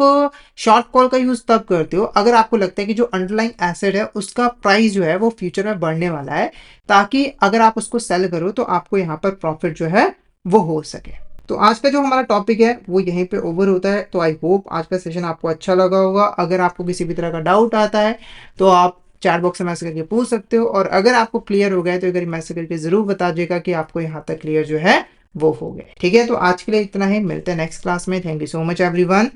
शॉर्ट कॉल का यूज तब करते हो अगर आपको लगता है कि जो अंडरलाइंग एसेट है उसका प्राइस जो है वो फ्यूचर में बढ़ने वाला है, ताकि अगर आप उसको सेल करो तो आपको यहाँ पर प्रॉफिट जो है वो हो सके। तो आज का जो हमारा टॉपिक है वो यहीं पे ओवर होता है। तो आई होप आज का सेशन आपको अच्छा लगा होगा। अगर आपको किसी भी तरह का डाउट आता है तो आप चैट बॉक्स में मैसेज करके पूछ सकते हो, और अगर आपको क्लियर हो गया तो अगर मैसेज करके जरूर बता दीजिएगा कि आपको यहाँ तक क्लियर जो है वो हो गया। ठीक है, तो आज के लिए इतना ही, मिलते हैं नेक्स्ट क्लास में। Thank you so much everyone.